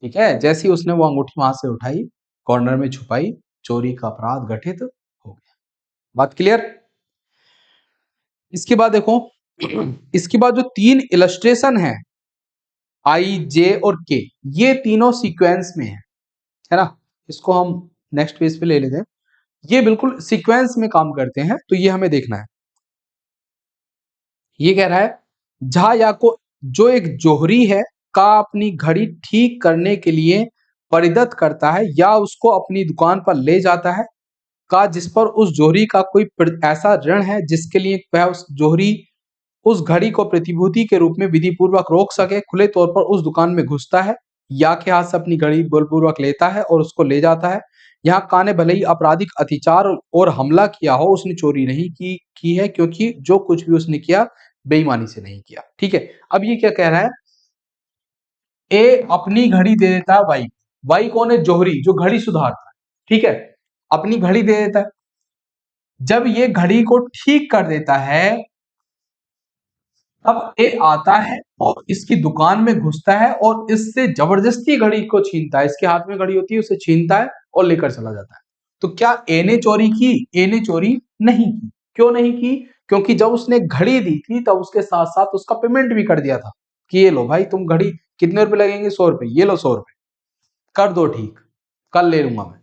ठीक है, जैसे ही उसने वो अंगूठी वहां से उठाई, कॉर्नर में छुपाई, चोरी का अपराध घटित हो गया। बात क्लियर? इसके बाद देखो, इसके बाद जो तीन इलस्ट्रेशन है, आई, जे और के, ये तीनों सीक्वेंस में है ना। इसको हम नेक्स्ट पेज पे ले लेते हैं। ये बिल्कुल सीक्वेंस में काम करते हैं, तो ये हमें देखना है। ये कह रहा है, झा या को जो एक जोहरी है का अपनी घड़ी ठीक करने के लिए परिदत्त करता है या उसको अपनी दुकान पर ले जाता है, का जिस पर उस जोहरी का कोई ऐसा ऋण है जिसके लिए वह उस जोहरी उस घड़ी को प्रतिभूति के रूप में विधि पूर्वक रोक सके, खुले तौर पर उस दुकान में घुसता है या के हाथ से अपनी घड़ी बलपूर्वक लेता है और उसको ले जाता है। यहाँ का ने भले ही आपराधिक अत्याचार और हमला किया हो, उसने चोरी नहीं की है, क्योंकि जो कुछ भी उसने किया बेईमानी से नहीं किया। ठीक है, अब ये क्या कह रहा है, ए अपनी घड़ी दे देता है वाई। वाई कौन है? जोहरी, जो घड़ी सुधारता है। ठीक है, अपनी घड़ी दे देता है। जब ये घड़ी को ठीक कर देता है, तब ए आता है और इसकी दुकान में घुसता है और इससे जबरदस्ती घड़ी को छीनता है। इसके हाथ में घड़ी होती है, उसे छीनता है और लेकर चला जाता है। तो क्या ए ने चोरी की? ए ने चोरी नहीं की। क्यों नहीं की? क्योंकि जब उसने घड़ी दी थी तब उसके साथ साथ उसका पेमेंट भी कर दिया था कि ये लो भाई, तुम घड़ी कितने रुपए लगेंगे? 100 रुपए, ये लो 100 रुपए, कर दो ठीक, कल ले लूंगा मैं।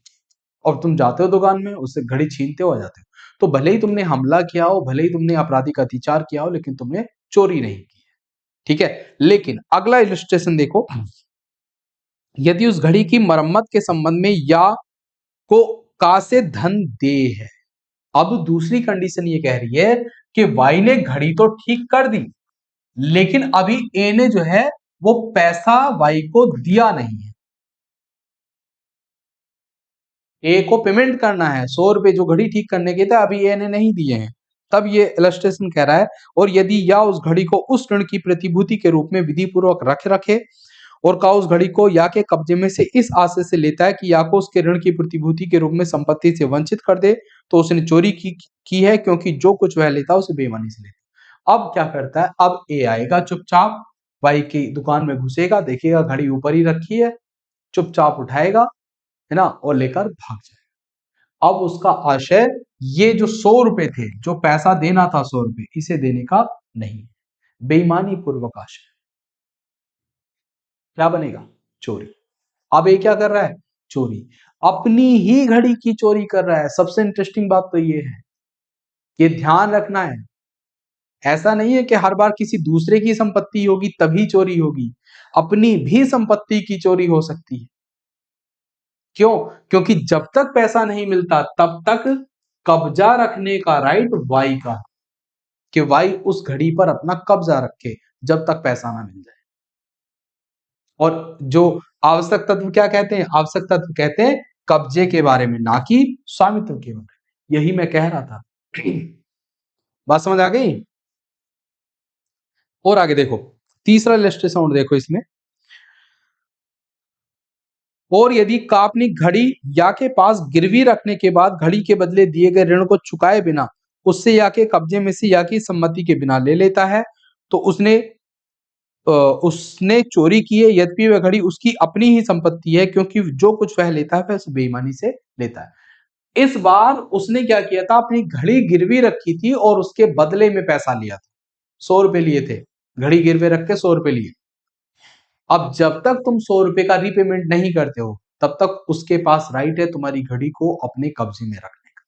और तुम जाते हो दुकान में, उससे घड़ी छीनते हो, आ जाते हो। तो भले ही तुमने हमला किया हो, भले ही तुमने आपराधिक अत्याचार किया हो, लेकिन तुमने चोरी नहीं की। ठीक है, लेकिन अगला इलस्ट्रेशन देखो, यदि उस घड़ी की मरम्मत के संबंध में या को का से धन दे है। अब दूसरी कंडीशन ये कह रही है कि वाई ने घड़ी तो ठीक कर दी, लेकिन अभी ए ने जो है वो पैसा वाई को दिया नहीं है। ए को पेमेंट करना है 100 रुपए जो घड़ी ठीक करने के थे, अभी ए ने नहीं दिए हैं। तब ये इलस्ट्रेशन कह रहा है, और यदि या उस घड़ी को उस ऋण की प्रतिभूति के रूप में विधि पूर्वक रखे और का उस घड़ी को या के कब्जे में से इस आशय से लेता है कि या को उसके ऋण की प्रतिभूति के रूप में संपत्ति से वंचित कर दे, तो उसने चोरी की है, क्योंकि जो कुछ वह लेता है उसे बेईमानी से लेता है। अब क्या करता है, अब ए आएगा चुपचाप, भाई की दुकान में घुसेगा, देखेगा घड़ी ऊपर ही रखी है, चुपचाप उठाएगा, है ना, और लेकर भाग जाएगा। अब उसका आशय ये जो 100 रुपए थे, जो पैसा देना था 100 रुपए, इसे देने का नहीं, बेईमानी पूर्वक आशय, क्या बनेगा? चोरी। अब ये क्या कर रहा है? चोरी, अपनी ही घड़ी की चोरी कर रहा है। सबसे इंटरेस्टिंग बात तो ये है, ये ध्यान रखना है। ऐसा नहीं है कि हर बार किसी दूसरे की संपत्ति होगी तभी चोरी होगी, अपनी भी संपत्ति की चोरी हो सकती है। क्यों? क्योंकि जब तक पैसा नहीं मिलता तब तक कब्जा रखने का राइट वाई का है, कि वाई उस घड़ी पर अपना कब्जा रखे जब तक पैसा ना मिल जाए। और जो आवश्यक तत्व क्या कहते हैं? आवश्यक तत्व कहते हैं कब्जे के बारे में, ना कि स्वामित्व के बारे में। यही मैं कह रहा था। बात समझ आ गई? और आगे देखो, तीसरा इलस्ट्रेशन और देखो इसमें, और यदि का अपनी घड़ी या के पास गिरवी रखने के बाद घड़ी के बदले दिए गए ऋण को चुकाए बिना उससे या के कब्जे में से या की सम्मति के बिना ले लेता है, तो उसने चोरी की है, यद्यपि वह घड़ी उसकी अपनी ही संपत्ति है, क्योंकि जो कुछ वह लेता है वह उसे बेईमानी से लेता है। इस बार उसने क्या किया था, अपनी घड़ी गिरवी रखी थी और उसके बदले में पैसा लिया था। 100 रुपए लिए थे, घड़ी गिरवे रख के 100 रुपए लिए। अब जब तक तुम 100 रुपए का रीपेमेंट नहीं करते हो, तब तक उसके पास राइट है तुम्हारी घड़ी को अपने कब्जे में रखने का।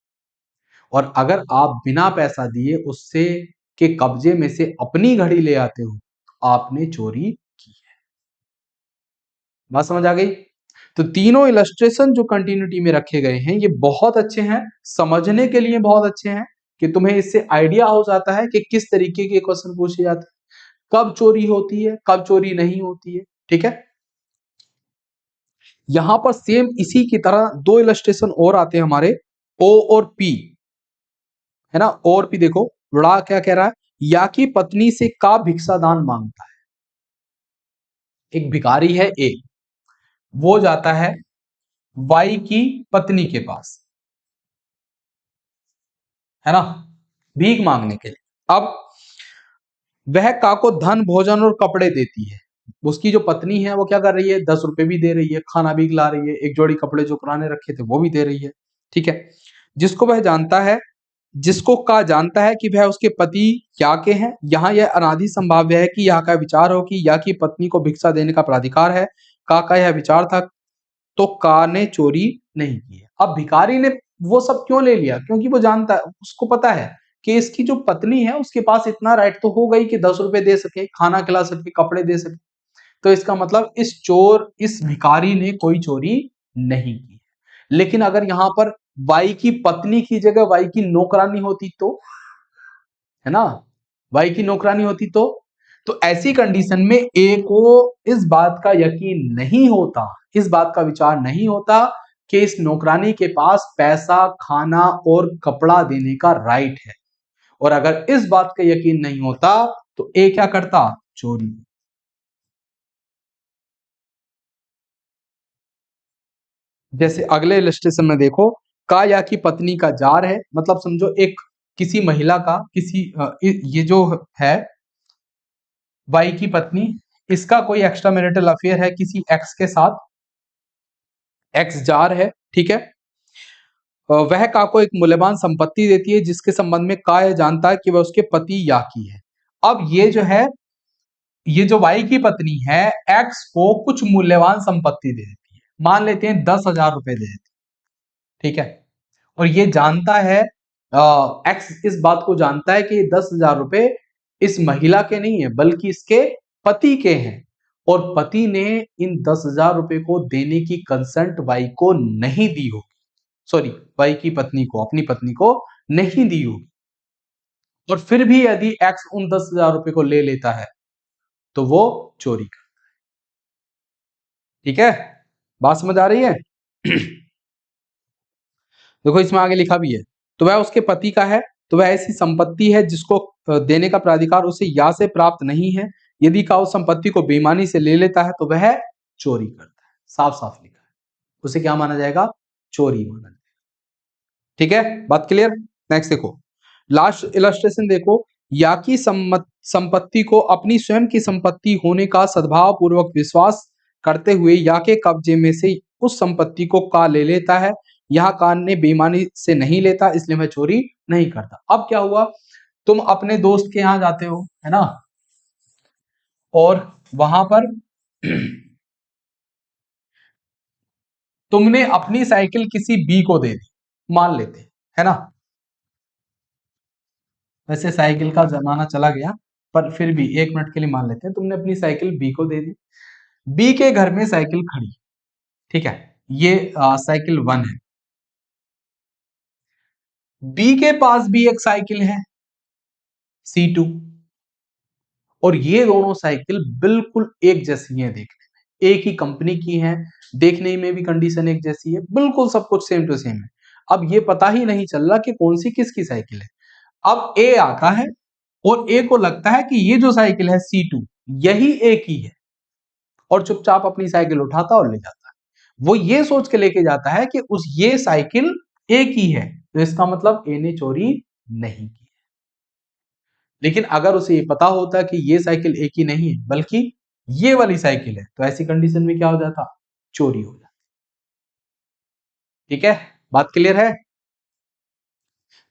और अगर आप बिना पैसा दिए उससे के कब्जे में से अपनी घड़ी ले आते हो, आपने चोरी की है। बात समझ आ गई? तो तीनों इलस्ट्रेशन जो कंटिन्यूटी में रखे गए हैं, ये बहुत अच्छे हैं, समझने के लिए बहुत अच्छे हैं, कि तुम्हें इससे आइडिया हो जाता है कि किस तरीके के क्वेश्चन पूछे जाते हैं। कब चोरी होती है, कब चोरी नहीं होती है। ठीक है, यहां पर सेम इसी की तरह दो इलस्ट्रेशन और आते हैं हमारे, ओ और पी, है ना। ओ और पी देखो, बड़ा क्या कह रहा है, या की पत्नी से का भिक्षादान मांगता है। एक भिखारी है ए, वो जाता है वाई की पत्नी के पास, है ना, भीख मांगने के लिए। अब वह का को धन, भोजन और कपड़े देती है। उसकी जो पत्नी है वो क्या कर रही है, 10 रुपए भी दे रही है, खाना भी खिला रही है, एक जोड़ी कपड़े जो पुराने रखे थे वो भी दे रही है। ठीक है, जिसको वह जानता है, जिसको का जानता है कि वह उसके पति या के हैं। यहाँ यह अनादि संभाव्य है कि यहाँ का विचार हो कि या की पत्नी को भिक्षा देने का प्राधिकार है। का यह विचार था, तो का ने चोरी नहीं की है। अब भिखारी ने वो सब क्यों ले लिया, क्योंकि वो जानता है, उसको पता है कि इसकी जो पत्नी है उसके पास इतना राइट तो हो गई कि 10 रुपए दे सके, खाना खिला सके, कपड़े दे सके। तो इसका मतलब इस भिखारी ने कोई चोरी नहीं की। लेकिन अगर यहाँ पर बाई की पत्नी की जगह बाई की नौकरानी होती तो, है ना, बाई की नौकरानी होती तो ऐसी कंडीशन में ए को इस बात का यकीन नहीं होता, इस बात का विचार नहीं होता कि इस नौकरानी के पास पैसा, खाना और कपड़ा देने का राइट है। और अगर इस बात का यकीन नहीं होता तो ए क्या करता, चोरी। जैसे अगले इलस्ट्रेशन में देखो, का या की पत्नी का जार है, मतलब समझो एक किसी महिला का, ये जो है वाई की पत्नी, इसका कोई एक्स्ट्रा मैरिटल अफेयर है किसी एक्स के साथ, एक्स जार है। ठीक है, वह का को एक मूल्यवान संपत्ति देती है जिसके संबंध में का यह जानता है कि वह उसके पति या की है। अब ये जो है, ये जो वाई की पत्नी है, एक्स को कुछ मूल्यवान संपत्ति दे देती है, मान लेते हैं 10,000 रुपए दे देती है। ठीक है, और ये जानता है, एक्स इस बात को जानता है कि ये 10,000 रुपए इस महिला के नहीं है बल्कि इसके पति के हैं, और पति ने इन 10,000 रुपए को देने की कंसेंट वाई को नहीं दी होगी, सॉरी वाई की पत्नी को, अपनी पत्नी को नहीं दी होगी। और फिर भी यदि एक्स उन 10,000 रुपए को ले लेता है तो वो चोरी कर। ठीक है, बात समझ आ रही है? देखो इसमें आगे लिखा भी है, तो वह उसके पति का है, तो वह ऐसी संपत्ति है जिसको देने का प्राधिकार उसे या से प्राप्त नहीं है। यदि का उस संपत्ति को बेईमानी से ले लेता है तो वह चोरी करता है। साफ साफ लिखा है, उसे क्या माना जाएगा, चोरी माना जाएगा। ठीक है, बात क्लियर। नेक्स्ट देखो, लास्ट इलस्ट्रेशन देखो, या की संपत्ति को अपनी स्वयं की संपत्ति होने का सद्भाव पूर्वक विश्वास करते हुए या के कब्जे में से उस संपत्ति को का ले लेता है। यहाँ कान ने बेईमानी से नहीं लेता, इसलिए मैं चोरी नहीं करता। अब क्या हुआ, तुम अपने दोस्त के यहाँ जाते हो, है ना, और वहां पर तुमने अपनी साइकिल किसी बी को दे दी, मान लेते, है ना। वैसे साइकिल का जमाना चला गया, पर फिर भी 1 मिनट के लिए मान लेते हैं, तुमने अपनी साइकिल बी को दे दी। बी के घर में साइकिल खड़ी, ठीक है, ये साइकिल 1 है। बी के पास भी एक साइकिल है C2, और ये दोनों साइकिल बिल्कुल एक जैसी हैं देखने में, एक ही कंपनी की हैं, देखने में भी कंडीशन एक जैसी है, बिल्कुल सब कुछ सेम टू सेम है। अब ये पता ही नहीं चल रहा कि कौन सी किसकी साइकिल है। अब ए आता है और ए को लगता है कि ये जो साइकिल है C2 यही ए की है, और चुपचाप अपनी साइकिल उठाता और ले जाता है। वो ये सोच के लेके जाता है कि उस ये साइकिल ए की है, तो इसका मतलब ए ने चोरी नहीं की। लेकिन अगर उसे ये पता होता कि ये साइकिल ए की नहीं है बल्कि ये वाली साइकिल है, तो ऐसी कंडीशन में क्या हो जाता, चोरी हो जाती। ठीक है, बात क्लियर है।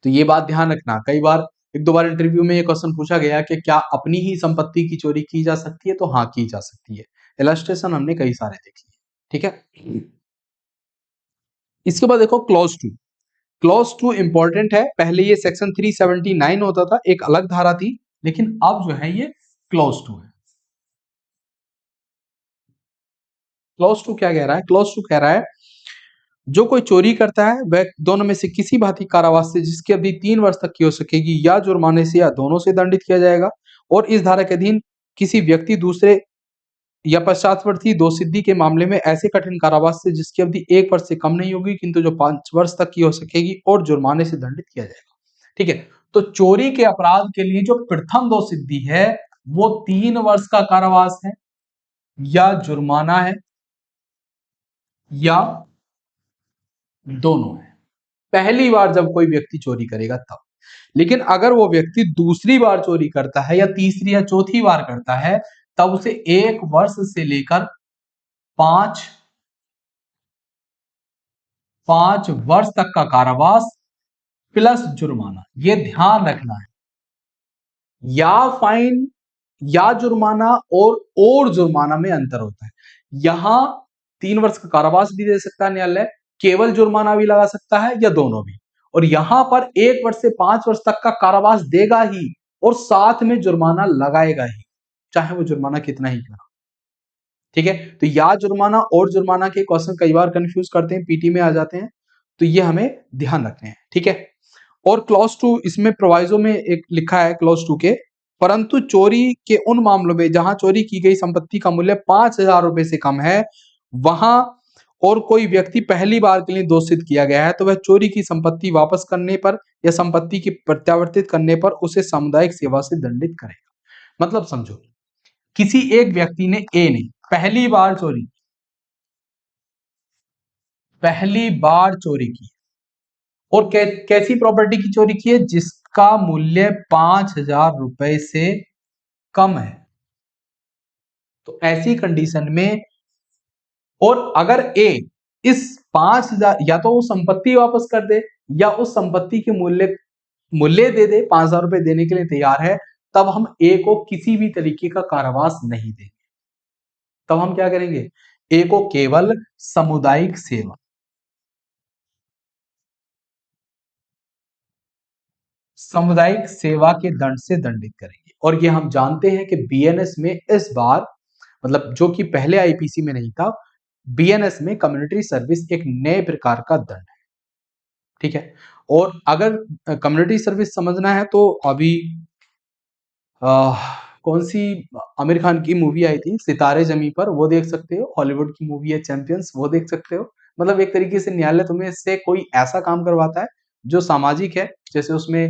तो ये बात ध्यान रखना, कई बार एक दो बार इंटरव्यू में ये क्वेश्चन पूछा गया कि क्या अपनी ही संपत्ति की चोरी की जा सकती है, तो हाँ की जा सकती है। इलस्ट्रेशन हमने कई सारे देख लिए। ठीक है, इसके बाद देखो क्लॉज 2। क्लॉज 2 इंपॉर्टेंट है, पहले ये सेक्शन 379 होता था, एक अलग धारा थी, लेकिन अब जो है ये क्लॉज 2 है। क्लॉज 2 क्या कह रहा है, क्लॉज 2 कह रहा है जो कोई चोरी करता है वह दोनों में से किसी भांति कारावास से जिसकी अवधि 3 वर्ष तक की हो सकेगी या जुर्माने से या दोनों से दंडित किया जाएगा, और इस धारा के अधीन किसी व्यक्ति दूसरे या पश्चातवर्ती दोषसिद्धि के मामले में ऐसे कठिन कारावास से जिसकी अवधि 1 वर्ष से कम नहीं होगी किंतु जो 5 वर्ष तक की हो सकेगी और जुर्माने से दंडित किया जाएगा। ठीक है, तो चोरी के अपराध के लिए जो प्रथम दोषसिद्धि है वो 3 वर्ष का कारावास है या जुर्माना है या दोनों है। पहली बार जब कोई व्यक्ति चोरी करेगा तब। लेकिन अगर वो व्यक्ति दूसरी बार चोरी करता है या तीसरी या चौथी बार करता है तब उसे 1 वर्ष से लेकर 5 वर्ष तक का कारावास प्लस जुर्माना। ये ध्यान रखना है, या फाइन या जुर्माना और जुर्माना में अंतर होता है। यहां 3 वर्ष का कारावास भी दे सकता है न्यायालय, केवल जुर्माना भी लगा सकता है या दोनों भी। और यहां पर 1 वर्ष से 5 वर्ष तक का कारावास देगा ही और साथ में जुर्माना लगाएगा ही, चाहे वो जुर्माना कितना ही क्यों। ठीक है, तो या जुर्माना और जुर्माना के क्वेश्चन कई बार कंफ्यूज करते हैं, पीटी में आ जाते हैं, तो ये हमें ध्यान रखने हैं। ठीक है, और क्लॉज 2 इसमें प्रोवाइजो में एक लिखा है क्लॉज 2 के, परंतु चोरी के उन मामलों में जहां चोरी की गई संपत्ति का मूल्य 5,000 रुपए से कम है वहां और कोई व्यक्ति पहली बार के लिए दोषित किया गया है तो वह चोरी की संपत्ति वापस करने पर या संपत्ति की प्रत्यावर्तित करने पर उसे सामुदायिक सेवा से दंडित करेगा। मतलब समझो, किसी एक व्यक्ति ने ए ने पहली बार चोरी की और कैसी प्रॉपर्टी की चोरी की है, जिसका मूल्य 5,000 रुपए से कम है। तो ऐसी कंडीशन में, और अगर ए इस 5,000 या तो वो संपत्ति वापस कर दे या उस संपत्ति के मूल्य दे दे, 5,000 रुपए देने के लिए तैयार है, तब हम ए को किसी भी तरीके का कारावास नहीं देंगे। तब हम क्या करेंगे, ए को केवल सामुदायिक सेवा के दंड से दंडित करेंगे। और ये हम जानते हैं कि बीएनएस में इस बार, मतलब जो कि पहले आईपीसी में नहीं था, बीएनएस में कम्युनिटी सर्विस एक नए प्रकार का दंड है। ठीक है, और अगर कम्युनिटी सर्विस समझना है तो अभी कौन सी आमिर खान की मूवी आई थी सितारे जमी पर, वो देख सकते हो। हॉलीवुड की मूवी है चैंपियंस, वो देख सकते हो। मतलब एक तरीके से न्यायालय तुम्हें इससे कोई ऐसा काम करवाता है जो सामाजिक है। जैसे उसमें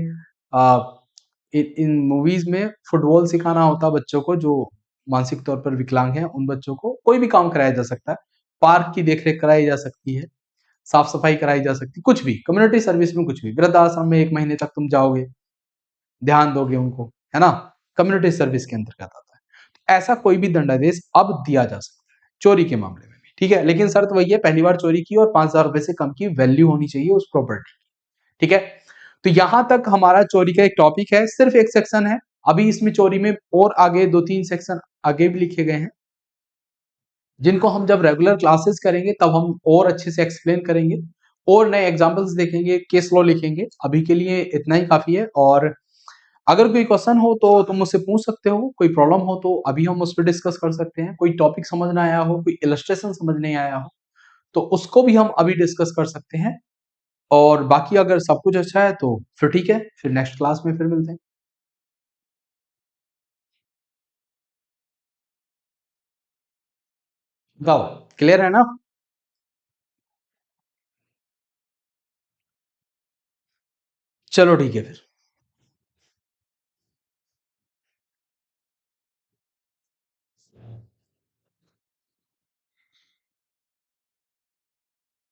इन मूवीज में फुटबॉल सिखाना होता है बच्चों को जो मानसिक तौर पर विकलांग हैं, उन बच्चों को कोई भी काम कराया जा सकता है। पार्क की देखरेख कराई जा सकती है, साफ सफाई कराई जा सकती है, कुछ भी कम्युनिटी सर्विस में, कुछ भी। वृद्धाश्रम में 1 महीने तक तुम जाओगे, ध्यान दोगे उनको, है ना, कम्युनिटी सर्विस के अंतर्गत आता है। तो ऐसा कोई भी दंडादेश अब दिया जा सकता है चोरी के मामले में भी। ठीक है, लेकिन शर्त वही है, पहली बार चोरी की और 5,000 रुपए से कम की वैल्यू होनी चाहिए उस प्रॉपर्टी की। ठीक है, तो यहां तक हमारा चोरी का एक टॉपिक है, सिर्फ एक सेक्शन है। अभी इसमें चोरी में और आगे 2-3 सेक्शन आगे भी लिखे गए हैं, जिनको हम जब रेगुलर क्लासेस करेंगे तब हम और अच्छे से एक्सप्लेन करेंगे और नए एग्जांपल्स देखेंगे, केस लॉ लिखेंगे। अभी के लिए इतना ही काफी है। और अगर कोई क्वेश्चन हो तो तुम मुझसे पूछ सकते हो, कोई प्रॉब्लम हो तो अभी हम उस पर डिस्कस कर सकते हैं। कोई टॉपिक समझ ना आया हो, कोई इलस्ट्रेशन समझ नहीं आया हो, तो उसको भी हम अभी डिस्कस कर सकते हैं। और बाकी अगर सब कुछ अच्छा है तो फिर ठीक है, फिर नेक्स्ट क्लास में फिर मिलते हैं। गाओ, क्लियर है ना? चलो ठीक है फिर।